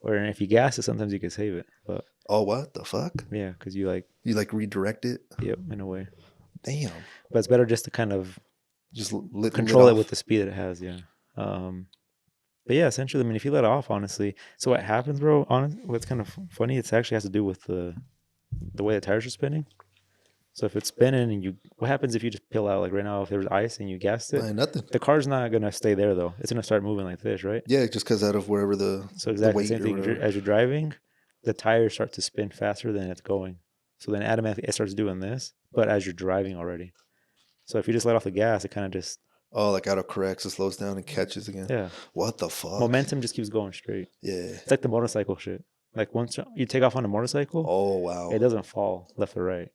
A: Or if you gas it, sometimes you can save it. But
B: oh, what the fuck?
A: Yeah, because you redirect
B: it.
A: Yep, in a way.
B: Damn.
A: But it's better just to kind of
B: just
A: control it with the speed that it has. Yeah. But yeah, essentially, I mean, if you let off, honestly, so what happens, bro? What's kind of funny? It actually has to do with the way the tires are spinning. So if it's spinning and what happens if you just peel out? Like right now, if there's ice and you gassed it,
B: nothing.
A: The car's not gonna stay there though. It's gonna start moving like this, right?
B: Yeah, just because out of wherever
A: so exactly the same thing. As you're driving, the tires start to spin faster than it's going. So then automatically it starts doing this, but as you're driving already. So if you just let off the gas, it kind of just
B: like auto corrects, it slows down and catches again.
A: Yeah.
B: What the fuck?
A: Momentum just keeps going straight.
B: Yeah.
A: It's like the motorcycle shit. Like once you take off on a motorcycle,
B: oh wow,
A: it doesn't fall left or right.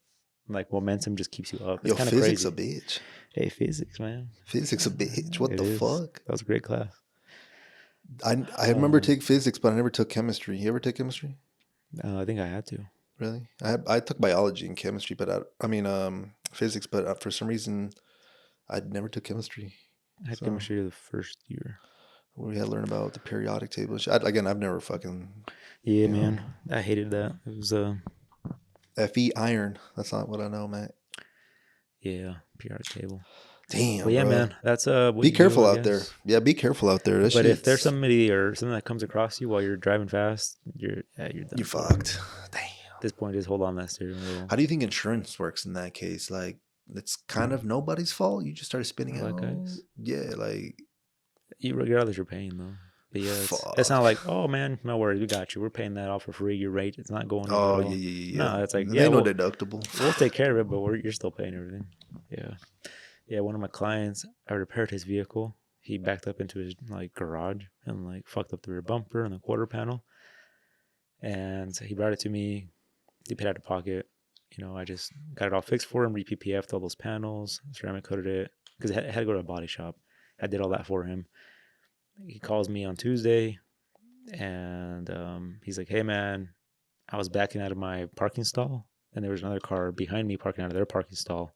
A: Like momentum just keeps you up. It's kind of
B: physics
A: crazy.
B: A bitch.
A: Hey, physics, man.
B: Physics a bitch. What the fuck?
A: That was a great class.
B: I remember taking physics, but I never took chemistry. You ever take chemistry?
A: I think I had to.
B: Really? I took biology and chemistry, but physics. But for some reason, I never took chemistry.
A: I had chemistry the first year.
B: We had to learn about the periodic table. Again, I've never fucking.
A: Yeah, man. I hated that. It was
B: Fe iron. That's not what I know, man.
A: Yeah, periodic table.
B: Damn.
A: But yeah, bro. Man. That's
B: be careful out there. Yeah, be careful out there.
A: But if there's somebody or something that comes across you while you're driving fast, you're done.
B: You fucked. Damn.
A: At this point, just hold on to that steering wheel.
B: How do you think insurance works in that case? Like, it's kind of nobody's fault. You just started spinning out.
A: Guys.
B: Yeah, like.
A: Regardless, you're paying though. But yeah, it's not like, oh man, no worries, we got you. We're paying that off for free. Your rate, it's not going.
B: Oh yeah.
A: No, it's like
B: no deductible.
A: We'll take care of it, but you're still paying everything. Yeah. One of my clients, I repaired his vehicle. He backed up into his garage and fucked up the rear bumper and the quarter panel. And so he brought it to me. He paid out of pocket. I just got it all fixed for him. Re-PPF'd all those panels, ceramic coated it because it had to go to a body shop. I did all that for him. He calls me on Tuesday, and he's like, hey, man, I was backing out of my parking stall, and there was another car behind me parking out of their parking stall.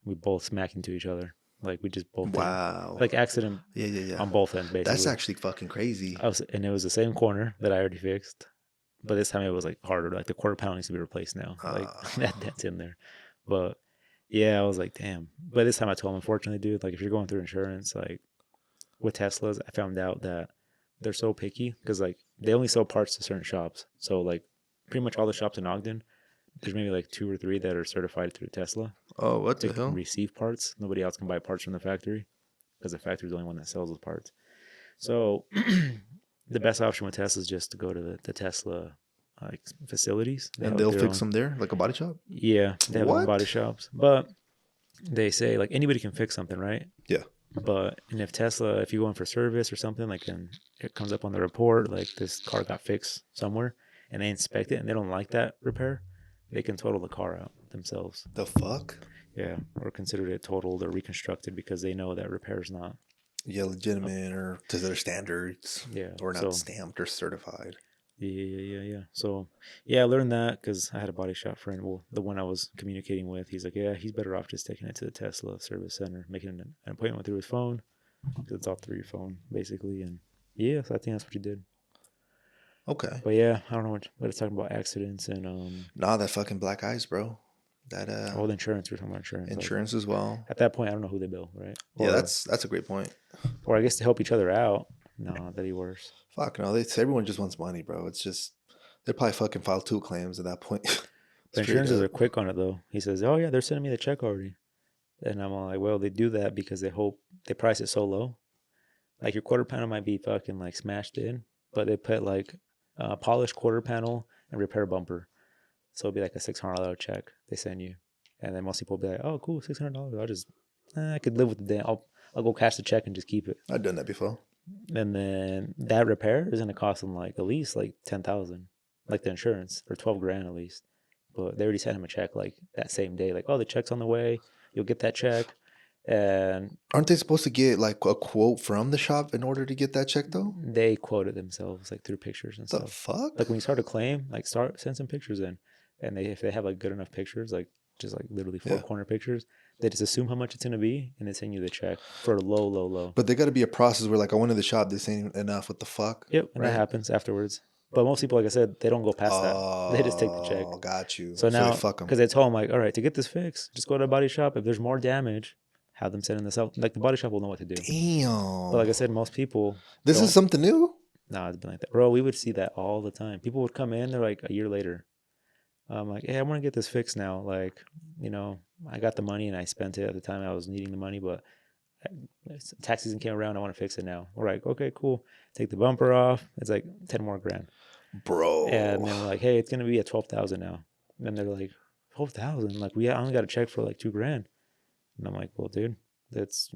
A: We both smacked into each other. We just both accident on both ends, basically.
B: That's actually fucking crazy.
A: And it was the same corner that I already fixed, but this time it was harder. The quarter panel needs to be replaced now. That's in there. But yeah, I was like, damn. But this time I told him, unfortunately, dude, if you're going through insurance, with Teslas, I found out that they're so picky because they only sell parts to certain shops. So pretty much all the shops in Ogden, there's maybe 2 or 3 that are certified through Tesla.
B: Oh, what the hell?
A: Receive parts. Nobody else can buy parts from the factory because the factory is the only one that sells those parts. So the best option with Tesla is just to go to the Tesla like facilities. They
B: And
A: have
B: they'll
A: their
B: fix
A: own-
B: them there, like a body shop.
A: Yeah, they have their own body
B: What?
A: shops, but they say like anybody can fix something, right?
B: Yeah.
A: But and if Tesla, if you go in for service or something, like and it comes up on the report, like this car got fixed somewhere, and they inspect it and they don't like that repair, they can total the car out themselves.
B: The fuck?
A: Yeah, or consider it totaled or reconstructed because they know that repair is not.
B: Yeah, legitimate or to their standards.
A: Yeah,
B: Or not
A: so,
B: stamped or certified.
A: Yeah. So, yeah, I learned that because I had a body shop friend. Well, the one I was communicating with, he's like, yeah, he's better off just taking it to the Tesla service center, making an appointment through his phone because it's all through your phone, basically. And yeah, so I think that's what he did.
B: Okay.
A: But yeah, I don't know what it's talking about accidents and
B: Nah, that fucking black ice, bro. That
A: the insurance. We're talking about insurance.
B: insurance as well.
A: At that point, I don't know who they bill, right?
B: Yeah,
A: Or,
B: that's a great point.
A: or I guess to help each other out. No, that'd be worse.
B: Fuck no, everyone just wants money, bro. It's just they probably fucking file 2 claims at that point.
A: The insurances are quick on it though. He says, "Oh yeah, they're sending me the check already," and I'm all like, "Well, they do that because they hope they price it so low. Like your quarter panel might be fucking like smashed in, but they put like polished quarter panel and repair bumper, so it'll be like a $600 check they send you, and then most people will be like, "Oh, cool, $600. I'll just I could live with the day. I'll go cash the check and just keep it."
B: I've done that before.
A: And then that repair is gonna cost them like at least like 10,000, like the insurance, or 12 grand at least. But they already sent him a check like that same day, like, oh, the check's on the way. You'll get that check. And
B: Aren't they supposed to get like a quote from the shop in order to get that check though?
A: they quoted themselves like through pictures and
B: The
A: stuff.
B: fuck?
A: Like when you start a claim, like send some pictures in, and if they have like good enough pictures, like just like literally four
B: Yeah.
A: corner pictures, they just assume how much it's gonna be and they send you the check for a low.
B: But there got to be a process where like I went to the shop, this ain't enough. What the fuck?
A: Yep, and
B: Right?
A: that happens afterwards. But most people, like I said, they don't go past that. They just take the check.
B: Oh, got you.
A: So now,
B: they fuck 'em.
A: because they told them like, all right, to get this fixed, just go to a body shop. If there's more damage, have them send in this out. Like the body shop will know what to do.
B: Damn.
A: But like I said, most people.
B: This
A: don't.
B: is something new?
A: No, it's been like that, bro. We would see that all the time. People would come in. They're like a year later. I'm like, hey, I want to get this fixed now. Like, I got the money and I spent it at the time I was needing the money, but tax season came around. I want to fix it now. We're like, okay, cool. Take the bumper off. It's like 10 more grand.
B: Bro.
A: And then we're like, hey, it's gonna be at 12,000 now. And they're like, 12,000? Like I only got a check for like $2 grand. And I'm like, well, dude, that's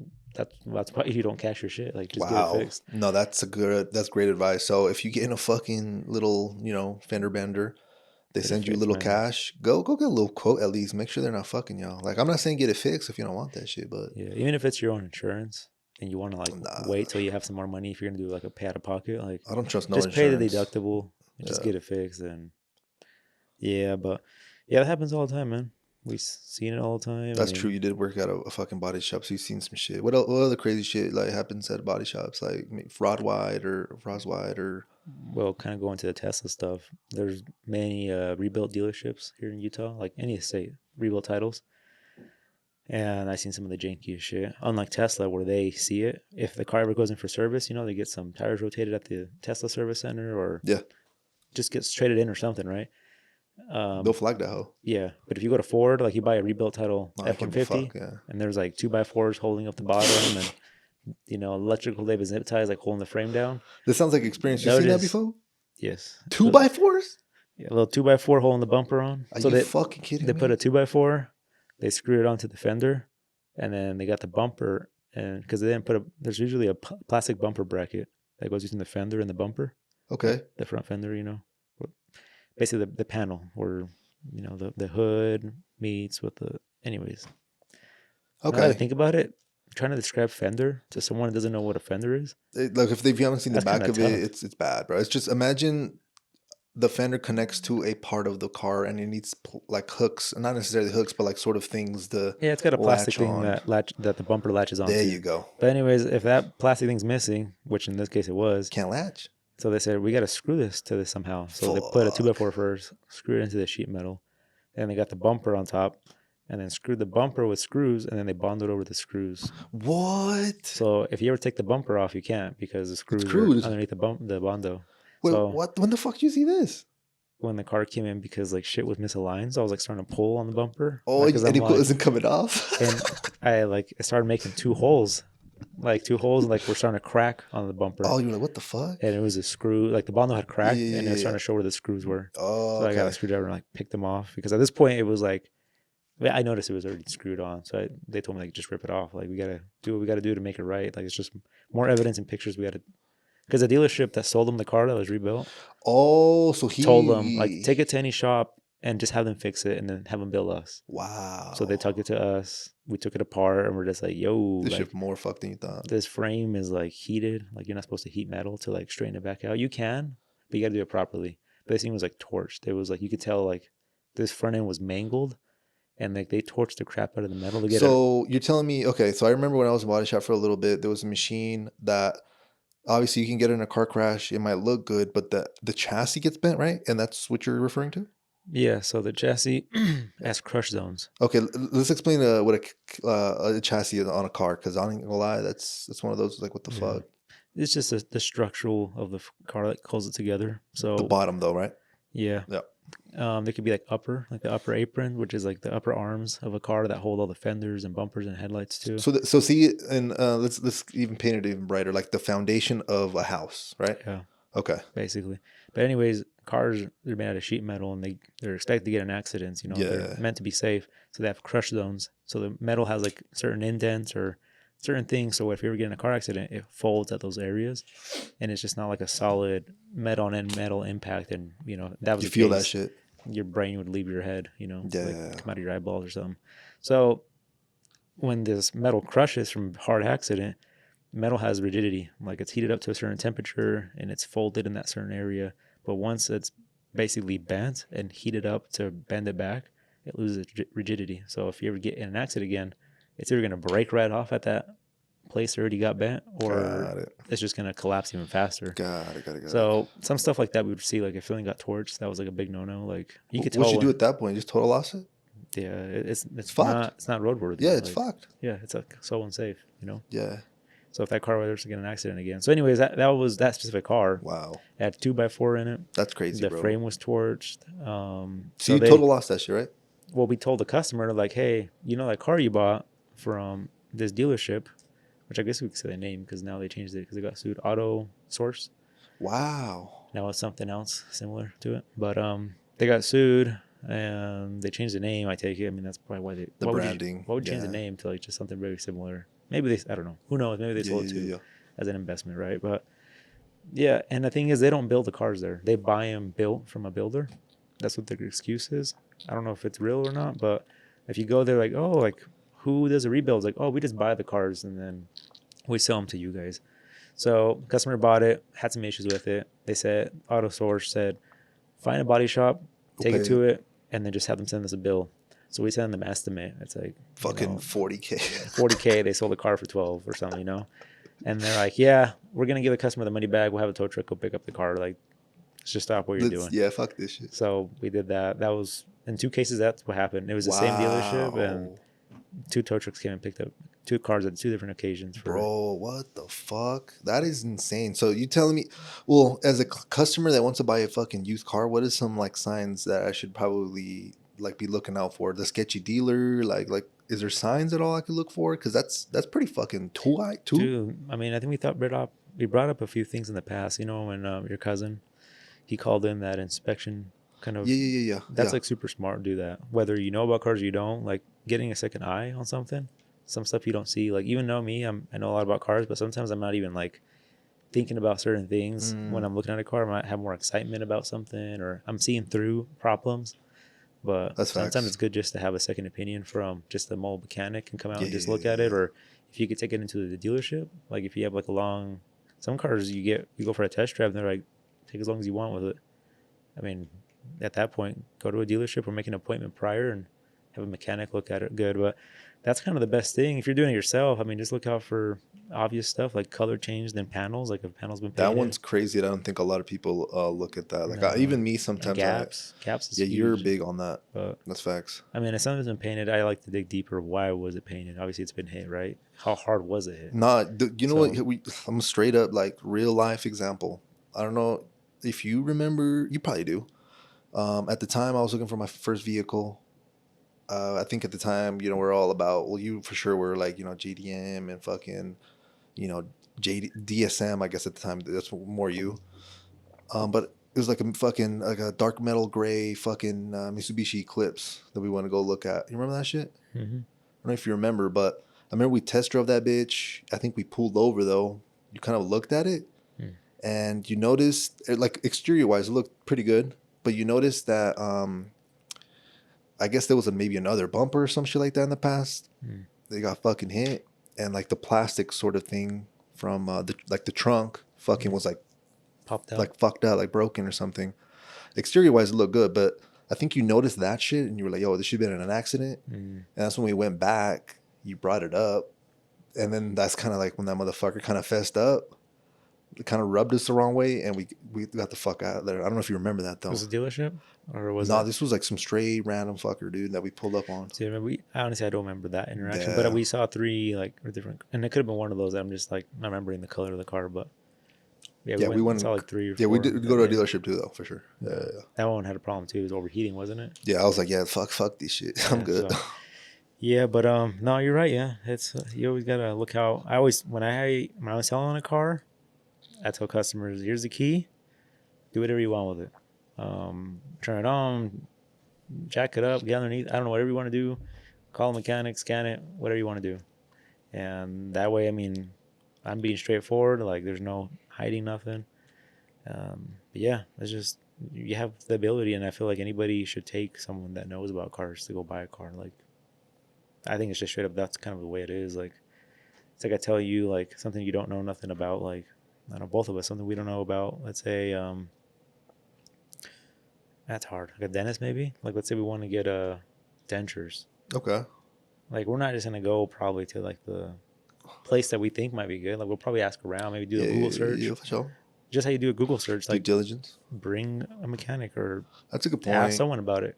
A: why you don't cash your shit. Like, just get it fixed.
B: No, that's great advice. So if you get in a fucking little, fender bender, they
A: Get it
B: send you a
A: fixed,
B: little
A: man.
B: cash. Go get a little quote at least. Make sure they're not fucking y'all. Like, I'm not saying get it fixed if you don't want that shit, but
A: Yeah, even if it's your own insurance and you want to like
B: Nah.
A: wait till you have some more money if you're gonna do like a pay out of pocket, like
B: I don't trust no
A: just
B: insurance.
A: pay the deductible and just
B: Yeah.
A: get it fixed. And yeah, but yeah, that happens all the time, man. We've seen it all the time.
B: That's true. You did work at a fucking body shop, so you've seen some shit. What other crazy shit like happens at body shops, like fraud wide or
A: Well, kind of going to the Tesla stuff. There's many rebuilt dealerships here in Utah, like any state, rebuilt titles. And I've seen some of the jankiest shit. Unlike Tesla, where they see it. If the car ever goes in for service, they get some tires rotated at the Tesla service center, or
B: Yeah.
A: just gets traded in or something, right?
B: they'll flag that hoe.
A: Yeah, but if you go to Ford, like you buy a rebuilt title
B: I don't give a
A: F-150,
B: fuck, yeah.
A: and there's like 2x4s holding up the bottom, and electrical tape and zip ties like holding the frame down.
B: This sounds like experience. You've seen that
A: Notice-
B: before?
A: Yes,
B: 2x4s?
A: Yeah, a little 2x4 holding the bumper on.
B: Are
A: so
B: you
A: they
B: fucking kidding
A: they
B: me?
A: put a 2x4, they screw it onto the fender, and then they got the bumper, and because they didn't put there's usually a plastic bumper bracket that goes between the fender and the bumper,
B: Okay.
A: the front fender, basically the panel where the hood meets with the. Anyways, now that I
B: Okay.
A: think about it, trying to describe fender to someone who doesn't know what a fender is.
B: Like if you haven't seen the
A: That's
B: back
A: kinda
B: of it,
A: tough.
B: it's bad, bro. It's just imagine the fender connects to a part of the car and it needs like hooks, not necessarily hooks, but like sort of things.
A: Yeah, it's got a plastic
B: latch
A: thing
B: on.
A: that the bumper latches onto.
B: There you go.
A: But anyways, if that plastic thing's missing, which in this case it was,
B: Can't latch.
A: so they said we got to screw this to this somehow. So they put a
B: Fuck.
A: 2x4 first, screw it into the sheet metal, and they got the bumper on top, and then screwed the bumper with screws, and then they bonded over the screws.
B: What?
A: So if you ever take the bumper off, you can't because the screws
B: screwed.
A: are underneath the bondo.
B: Wait,
A: So
B: what? When the fuck did you see this?
A: when the car came in, because like shit was misaligned, so I was like starting to pull on the bumper.
B: Oh,
A: Like, 'cause
B: and
A: I'm
B: it
A: like-
B: wasn't coming off.
A: and I started making 2 holes like 2 holes, and like we're starting to crack on the bumper.
B: Oh, you're like, what the fuck?
A: And it was a screw, like the bundle had
B: Yeah,
A: cracked, and it
B: yeah,
A: was
B: yeah.
A: starting to show where the screws were.
B: Oh,
A: So I got a
B: okay.
A: screwdriver and like picked them off, because at this point it was like, I noticed it was already screwed on. So they told me like just rip it off. Like we gotta do what we gotta do to make it right. Like it's just more evidence and pictures we gotta. Because the dealership that sold them the car that was rebuilt
B: Oh, so
A: told them like
B: he.
A: take it to any shop and just have them fix it and then have them bill us. So they
B: Wow.
A: took it to us. We took it apart and we're just like, yo,
B: This
A: like
B: shit more fucked than you thought.
A: this frame is like heated. Like you're not supposed to heat metal to like straighten it back out. You can, but you got to do it properly. But this thing was like torched. It was like you could tell like this front end was mangled, and like they torched the crap out of the metal to get it.
B: So you're telling me, okay, so I remember when I was in body shop for a little bit, there was a machine that obviously you can get in a car crash. It might look good, but the chassis gets bent, right? And that's what you're referring to?
A: Yeah. So the chassis has crush zones.
B: Okay, let's explain what a chassis is on a car, because I ain't gonna lie, that's one of those like what the
A: Yeah.
B: fuck.
A: It's just the structural of the car that holds it together. So
B: The bottom though, right?
A: yeah.
B: Yeah.
A: There could be like the upper apron, which is like the upper arms of a car that hold all the fenders and bumpers and headlights too.
B: So see, and let's even paint it even brighter, like the foundation of a house, right?
A: Yeah,
B: Okay.
A: basically. But anyways, cars, they're made out of sheet metal, and they're expected to get in accidents. You know,
B: Yeah.
A: they're meant to be safe, so they have crush zones. So the metal has like certain indents or certain things. So if you ever get in a car accident, it folds at those areas, and it's just not like a solid metal on metal impact. And you know that was
B: You
A: the
B: feel that
A: case.
B: shit.
A: Your brain would leave your head. You know,
B: Yeah.
A: like come out of your eyeballs or something. So when this metal crushes from hard accident, metal has rigidity. Like it's heated up to a certain temperature and it's folded in that certain area. But once it's basically bent and heated up to bend it back, it loses rigidity. So if you ever get in an accident again, it's either going to break right off at that place that already got bent, or
B: Got it.
A: it's just going to collapse even faster.
B: Got it.
A: So some stuff like that we would see, like if something got torched, that was like a big no-no. Like you could tell.
B: What you do at that point? Just total loss it?
A: Yeah, it's
B: fucked.
A: not roadworthy.
B: Yeah, it's
A: like,
B: fucked.
A: Yeah, it's like so unsafe. You know.
B: Yeah.
A: So if that car was to get in an accident again. So anyways, that was that specific car.
B: Wow.
A: It had 2x4 in it.
B: That's crazy,
A: The
B: bro.
A: frame was torched.
B: So you total lost that shit, right?
A: Well, we told the customer like, hey, you know that car you bought from this dealership, which I guess we could say the name because now they changed it because they got sued. Auto Source.
B: Wow.
A: Now it's something else similar to it, but they got sued and they changed the name. I take it. I mean that's probably why they
B: The branding.
A: Why would you change the name to like just something very similar? Maybe I don't know. Who knows? Maybe they sold it to as an investment, right? But yeah, and the thing is, they don't build the cars there. They buy them built from a builder. That's what their excuse is. I don't know if it's real or not, but if you go there, like, oh, like who does a rebuild? It's like, oh, we just buy the cars and then we sell them to you guys. So customer bought it, had some issues with it. They said Auto Source said, find a body shop, take it to it, and then just have them send us a bill. So we send them estimate. It's like
B: fucking 40K.
A: 40K. They sold the car for 12 or something, you know. And they're like, yeah, we're gonna give the customer the money back. We'll have a tow truck go pick up the car. Like, let's just stop what you're doing.
B: Yeah, fuck this shit.
A: So we did that. That was in 2 cases. That's what happened. It was the same dealership, and 2 tow trucks came and picked up 2 cars at 2 different occasions.
B: Bro, what the fuck? That is insane. So you telling me, well, as a customer that wants to buy a fucking used car, what is some like signs that I should probably like be looking out for? The sketchy dealer, like is there signs at all I could look for? Because that's pretty fucking too.
A: Dude, I mean, I think we brought up a few things in the past. You know, when your cousin, he called in that inspection kind of.
B: Yeah.
A: That's like super smart to do that. Whether you know about cars or you don't, like getting a second eye on something. Some stuff you don't see. Like even though me, I know a lot about cars, but sometimes I'm not even like thinking about certain things when I'm looking at a car. I might have more excitement about something, or I'm seeing through problems. But sometimes it's good just to have a second opinion from just the mobile mechanic and come out and just look at it. Or if you could take it into the dealership, like if you have like some cars you go for a test drive and they're like, take as long as you want with it. I mean, at that point, go to a dealership or make an appointment prior and have a mechanic look at it good. But that's kind of the best thing. If you're doing it yourself, I mean, just look out for obvious stuff like color change, then panels, like if panels been painted.
B: That one's crazy. I don't think a lot of people look at that. Like even me sometimes.
A: Gaps is huge.
B: You're big on that.
A: But
B: that's facts.
A: I mean, if something's been painted, I like to dig deeper. Why was it painted? Obviously, it's been hit, right? How hard was it hit?
B: Nah, you know what? I'm straight up like real life example. I don't know if you remember. You probably do. At the time, I was looking for my first vehicle. I think at the time, we're all about, well, you for sure were like, GDM and fucking you know, DSM, I guess at the time, that's more you. But it was like a fucking, like a dark metal gray fucking Mitsubishi Eclipse that we want to go look at. You remember that shit?
A: Mm-hmm.
B: I don't know if you remember, but I remember we test drove that bitch. I think we pulled over though. You kind of looked at it and you noticed, like exterior wise, it looked pretty good. But you noticed that I guess there was maybe another bumper or some shit like that in the past. They got fucking hit, and like the plastic sort of thing from the trunk fucking was like
A: Popped out.
B: like fucked out, like broken or something. Exterior wise, it looked good, but I think you noticed that shit and you were like, "Yo, this should have been in an accident." And that's when we went back. You brought it up, and then that's kind of like when that motherfucker kind of fessed up. It kind of rubbed us the wrong way, and we got the fuck out of there. I don't know if you remember that though.
A: Was it a dealership or was
B: No,
A: it?
B: this was like some straight random fucker, dude, that we pulled up on.
A: See, remember honestly I don't remember that interaction,
B: Yeah.
A: but we saw 3 like different, and it could have been one of those. I'm just like not remembering the color of the car, but
B: Yeah, we went
A: and saw like 3 or 4.
B: Yeah, we did go to a dealership too, though, for sure. Yeah.
A: That one had a problem too. It was overheating, wasn't it?
B: Yeah, I was like, yeah, fuck this shit. I'm good.
A: So, yeah, but no, you're right. Yeah, it's you always gotta look out. I always when I was selling a car, I tell customers, here's the key. Do whatever you want with it. Turn it on, jack it up, get underneath. I don't know, whatever you want to do. Call a mechanic, scan it, whatever you want to do. And that way, I mean, I'm being straightforward. Like, there's no hiding nothing. But yeah, it's just you have the ability, and I feel like anybody should take someone that knows about cars to go buy a car. Like, I think it's just straight up. That's kind of the way it is. Like, it's like I tell you, like something you don't know nothing about. Like, I don't know, both of us, something we don't know about. Let's say, that's hard. Like a dentist, maybe. Like, let's say we want to get dentures.
B: Okay.
A: Like, we're not just gonna go probably to like the place that we think might be good. Like, we'll probably ask around, maybe do a Google search.
B: Yeah, for sure.
A: Just how you do a Google search,
B: Due
A: like
B: diligence.
A: bring a mechanic or
B: That's a good point.
A: ask someone about it.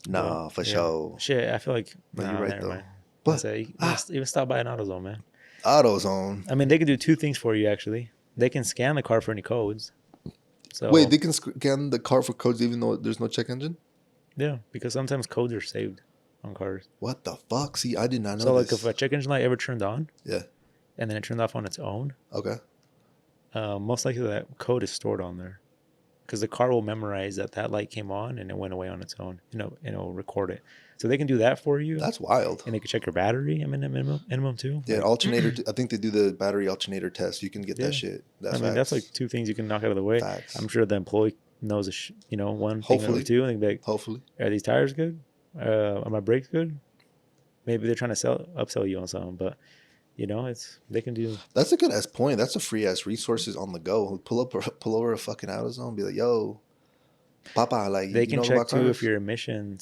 B: Nah, for sure.
A: Shit, I feel like
B: No, you're right
A: never
B: though.
A: mind.
B: But
A: Say, even stop by an AutoZone, man.
B: AutoZone.
A: I mean, they can do 2 things for you actually. They can scan the car for any codes. So
B: Wait, they can scan the car for codes even though there's no check engine?
A: yeah, because sometimes codes are saved on cars.
B: What the fuck? See, I did not know
A: So like
B: this.
A: if a check engine light ever turned on,
B: Yeah.
A: and then it turned off on its own,
B: Okay.
A: most likely that code is stored on there, because the car will memorize that light came on and it went away on its own. And it'll record it. So they can do that for you.
B: That's wild.
A: And they can check your battery. I mean, at minimum too.
B: Yeah,
A: Like,
B: alternator. I think they do the battery alternator test. You can get
A: Yeah.
B: that shit. That's
A: I mean, that's
B: facts.
A: like 2 things you can knock out of the way.
B: Facts.
A: I'm sure the employee knows one thing or
B: Hopefully.
A: 2, and they'd be like,
B: Hopefully.
A: are these tires good? Are my brakes good? Maybe they're trying to upsell you on something, but they can do.
B: That's a good ass point. That's a free ass resources on the go. Pull over a fucking AutoZone and be like, yo, Papa, like
A: They
B: you
A: can
B: know
A: check
B: about
A: too
B: cars?
A: if your emission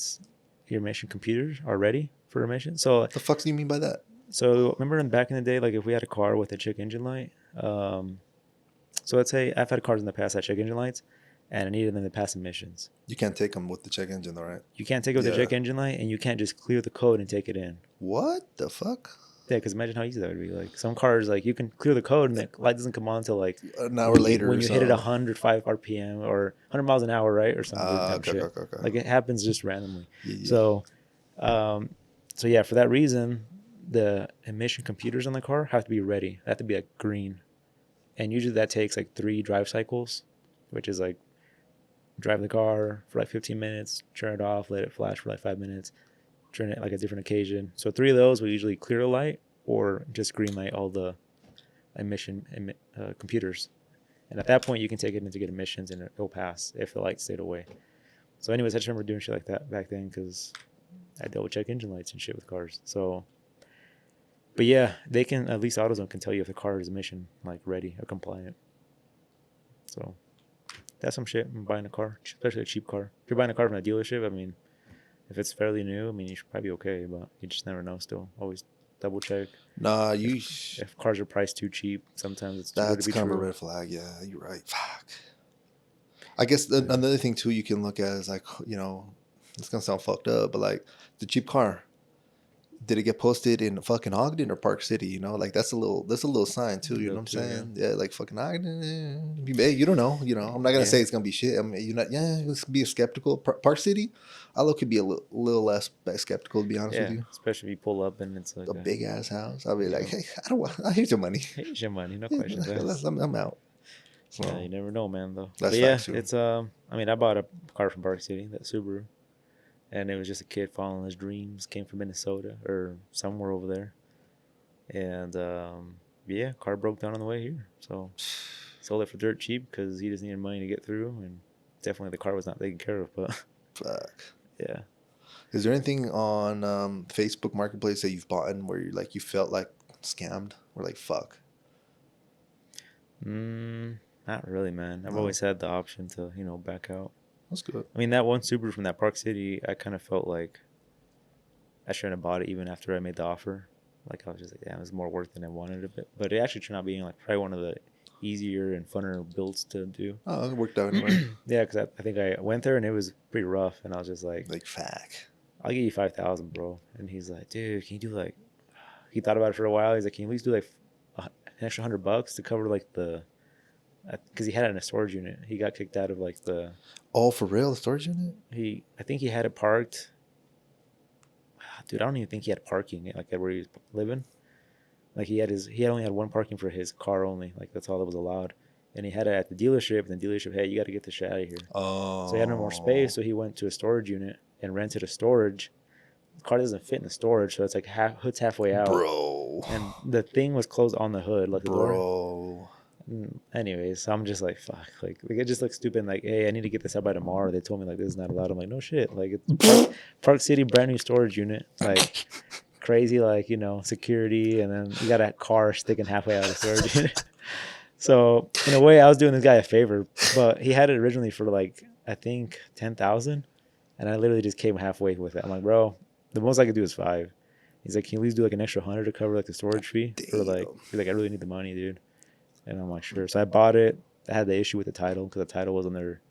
A: computers are ready for emissions. So
B: What the fuck do you mean by that?
A: remember back in the day, like if we had a car with a check engine light, so let's say I've had cars in the past that check engine lights, and I needed them to pass emissions.
B: You can't take them with the check engine, though, right?
A: You can't take it with the check engine light, and you can't just clear the code and take it in.
B: What the fuck?
A: Yeah, because imagine how easy that would be. Like some cars, like you can clear the code and the light doesn't come on until like
B: An hour later.
A: when
B: or
A: you hit it
B: something.
A: 105 RPM or 100 miles an hour, right, or something. Dumb
B: Okay,
A: shit.
B: okay.
A: Like it happens just randomly.
B: Yeah.
A: So yeah, for that reason, the emission computers on the car have to be ready. They have to be like green, and usually that takes like 3 drive cycles, which is like drive the car for like 15 minutes, turn it off, let it flash for like 5 minutes, turn it like a different occasion. So 3 of those will usually clear the light or just green light all the emission computers. And at that point, you can take it in to get emissions and it'll pass if the light stayed away. So anyways, I just remember doing shit like that back then because I dealt with check engine lights and shit with cars. So, but yeah, they can, at least AutoZone can tell you if the car is emission like ready or compliant. So that's some shit when buying a car, especially a cheap car. If you're buying a car from a dealership, I mean, if it's fairly new, I mean, you should probably be okay, but you just never know still. Always double check.
B: Nah,
A: If cars are priced too cheap, sometimes it's too good
B: that's
A: to be
B: kind
A: true.
B: of a red flag. Yeah, you're right. Fuck. I guess another thing too you can look at is like, it's gonna sound fucked up, but like the cheap car. did it get posted in fucking Ogden or Park City? You know, like that's a little sign too. You know what I'm saying? Yeah, like fucking Ogden. Hey, you don't know. You know, I'm not gonna say it's gonna be shit. I mean, you're not. Yeah, let's be skeptical. Park City, I look could be a little less skeptical to be honest with
A: Yeah,
B: you.
A: especially if you pull up and it's like
B: A big ass house. I'll be
A: you
B: like,
A: know,
B: hey, I don't want. I here's your money.
A: here's your money, no
B: Yeah,
A: questions asked.
B: I'm out. So
A: Yeah, you never know, man. Though,
B: that's
A: but yeah,
B: facts too.
A: it's I mean, I bought a car from Park City, that Subaru, and it was just a kid following his dreams. Came from Minnesota or somewhere over there, and yeah, car broke down on the way here, so sold it for dirt cheap because he just needed money to get through, and definitely the car was not taken care of. But
B: Fuck.
A: yeah,
B: Is there anything on Facebook Marketplace that you've bought in where you felt like scammed or like fuck?
A: not really, man. I've
B: No,
A: always had the option to back out.
B: that's good.
A: I mean, that one Subaru from that Park City, I kind of felt like I shouldn't have bought it even after I made the offer. Like I was just like, yeah, it was more work than I wanted a bit. But it actually turned out being like probably one of the easier and funner builds to do.
B: Oh, it worked out anyway.
A: Yeah, because I think I went there and it was pretty rough, and I was just like,
B: Like fuck.
A: I'll give you 5,000, bro. And he's like, dude, can you do like? He thought about it for a while. He's like, can you at least do like an extra $100 to cover like the? Because he had it in a storage unit. He got kicked out of like the.
B: Oh, for real? The storage unit?
A: I think he had it parked. Dude, I don't even think he had parking like where he was living. Like he only had one parking for his car only. Like that's all that was allowed. And he had it at the dealership, and the dealership, hey, you got to get this shit out of here.
B: Oh.
A: So he had no more space, so he went to a storage unit and rented a storage. The car doesn't fit in the storage, so it's like hood's halfway out.
B: Bro.
A: And the thing was closed on the hood, like the door.
B: Bro.
A: Anyways, so I'm just like, fuck. Like it just looks stupid. Like, hey, I need to get this out by tomorrow. They told me like this is not allowed. I'm like, no shit. Like it's Park City, brand new storage unit. Like crazy, like security, and then you got a car sticking halfway out of the storage unit. So in a way, I was doing this guy a favor, but he had it originally for like I think 10,000, and I literally just came halfway with it. I'm like, bro, the most I could do is 5. He's like, can you at least do like an extra 100 to cover like the storage fee? For like, he's like, I really need the money, dude. And I'm like, sure. So I bought it. I had the issue with the title because the title was under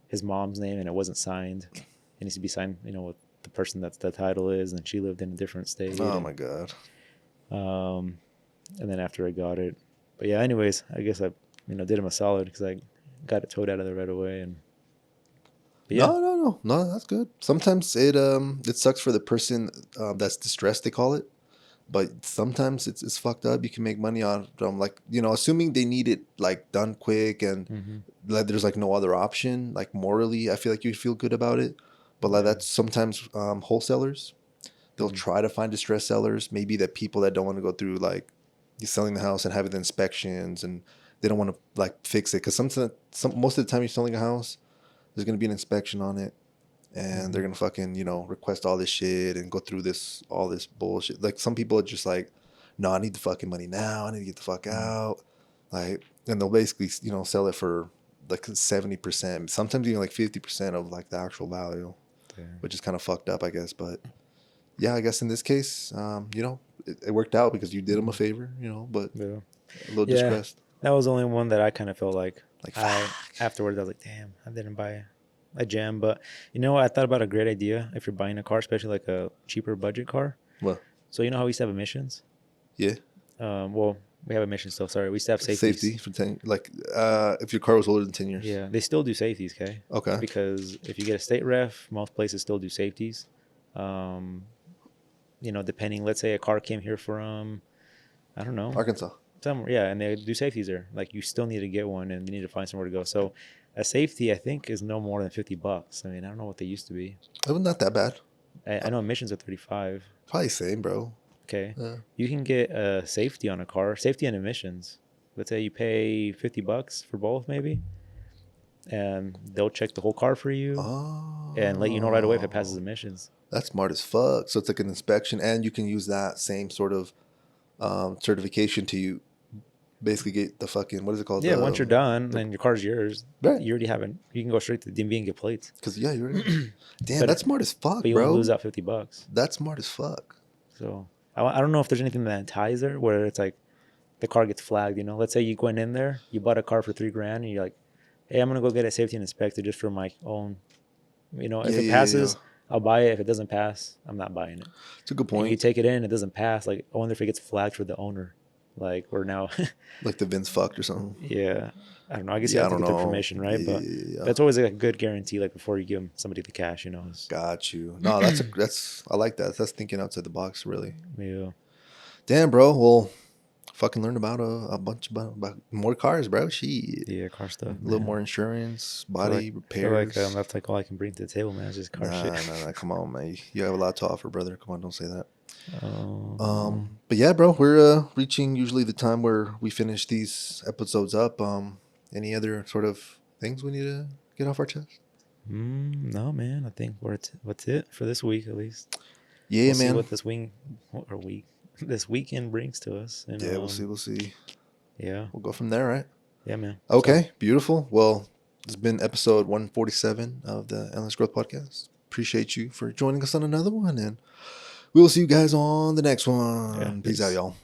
A: his mom's name and it wasn't signed. It needs to be signed, with the person that's the title is, and she lived in a different state.
B: Oh my god.
A: And then after I got it. But yeah, anyways, I guess I, did him a solid because I got it towed out of there right away. And
B: yeah. No, that's good. Sometimes it sucks for the person that's distressed, they call it. But sometimes it's fucked up. You can make money on like assuming they need it like done quick and like there's like no other option. Like morally, I feel like you feel good about it. But like that's sometimes wholesalers. They'll try to find distressed sellers. Maybe that people that don't want to go through like you selling the house and having the inspections, and they don't want to like fix it because most of the time you're selling a house, there's gonna be an inspection on it, and they're gonna fucking request all this shit and go through all this bullshit. Like some people are just like, no, I need the fucking money now. I need to get the fuck out. Like, and they'll basically sell it for like 70%, sometimes even like 50% of like the actual value, which is kind of fucked up, I guess. But yeah, I guess in this case, it worked out because you did them a favor, but a little distressed.
A: That was the only one that I kind of felt like afterwards I was like, damn, I didn't buy a gem. But you know what? I thought about a great idea if you're buying a car, especially like a cheaper budget car.
B: What?
A: So you know how we used to have emissions?
B: Yeah.
A: Well, we have emissions still. Sorry, we used to have safeties.
B: Safety for 10, like if your car was older than 10 years.
A: Yeah, they still do safeties, okay?
B: Okay.
A: Because if you get a state ref, most places still do safeties. Depending, let's say a car came here from, I don't know,
B: Arkansas.
A: Somewhere, yeah, and they do safeties there. Like you still need to get one, and you need to find somewhere to go. So, a safety I think is no more than $50. I mean, I don't know what they used to be.
B: It was not that bad.
A: I know emissions are 35.
B: Probably same, bro.
A: Okay,
B: Yeah.
A: You can get a safety on a car, safety and emissions. Let's say you pay $50 for both, maybe, and they'll check the whole car for you and let you know right away if it passes emissions.
B: That's smart as fuck. So it's like an inspection, and you can use that same sort of certification to basically get the fucking, what is it called?
A: Yeah, once you're done and your car's yours,
B: right.
A: You already have it. You can go straight to the DMV and get plates.
B: Because yeah, you're right. Damn, that's smart as fuck,
A: but you
B: bro.
A: won't lose out $50.
B: That's smart as fuck.
A: So I don't know if there's anything that ties there where it's like the car gets flagged. Let's say you went in there, you bought a car for $3,000, and you're like, hey, I'm gonna go get a safety inspected just for my own. If it passes, I'll buy it. If it doesn't pass, I'm not buying it.
B: It's a good
A: And you
B: point.
A: take it in, it doesn't pass. Like, I wonder if it gets flagged for the owner. Like, we're now,
B: Like the Vince fucked or something.
A: yeah. I don't know. I guess
B: Yeah,
A: you
B: I
A: have to
B: don't
A: get the
B: know.
A: permission, right? But
B: Yeah.
A: that's always like a good guarantee. Like before you give somebody the cash, you know.
B: Got you. No, that's I like that. That's thinking outside the box, really.
A: Yeah.
B: Damn, bro. Well, fucking learned about a bunch about more cars, bro. Shit.
A: Yeah, car stuff.
B: A little
A: man.
B: more insurance,
A: I
B: body
A: feel like
B: repairs.
A: that's like all I can bring to the table, man. It's just car shit.
B: Nah. Come on, man. You have a lot to offer, brother. Come on, don't say that.
A: Oh.
B: But yeah, bro, we're reaching usually the time where we finish these episodes up. Any other sort of things we need to get off our chest?
A: No, man. I think what's it for this week at least.
B: Yeah,
A: We'll
B: man.
A: see what this weekend brings to us. And,
B: Yeah, we'll see.
A: Yeah.
B: We'll go from there, right?
A: Yeah, man.
B: Okay, beautiful. Well, this has been episode 147 of the Endless Growth Podcast. Appreciate you for joining us on another one, and we will see you guys on the next one.
A: Yeah,
B: Peace out, y'all.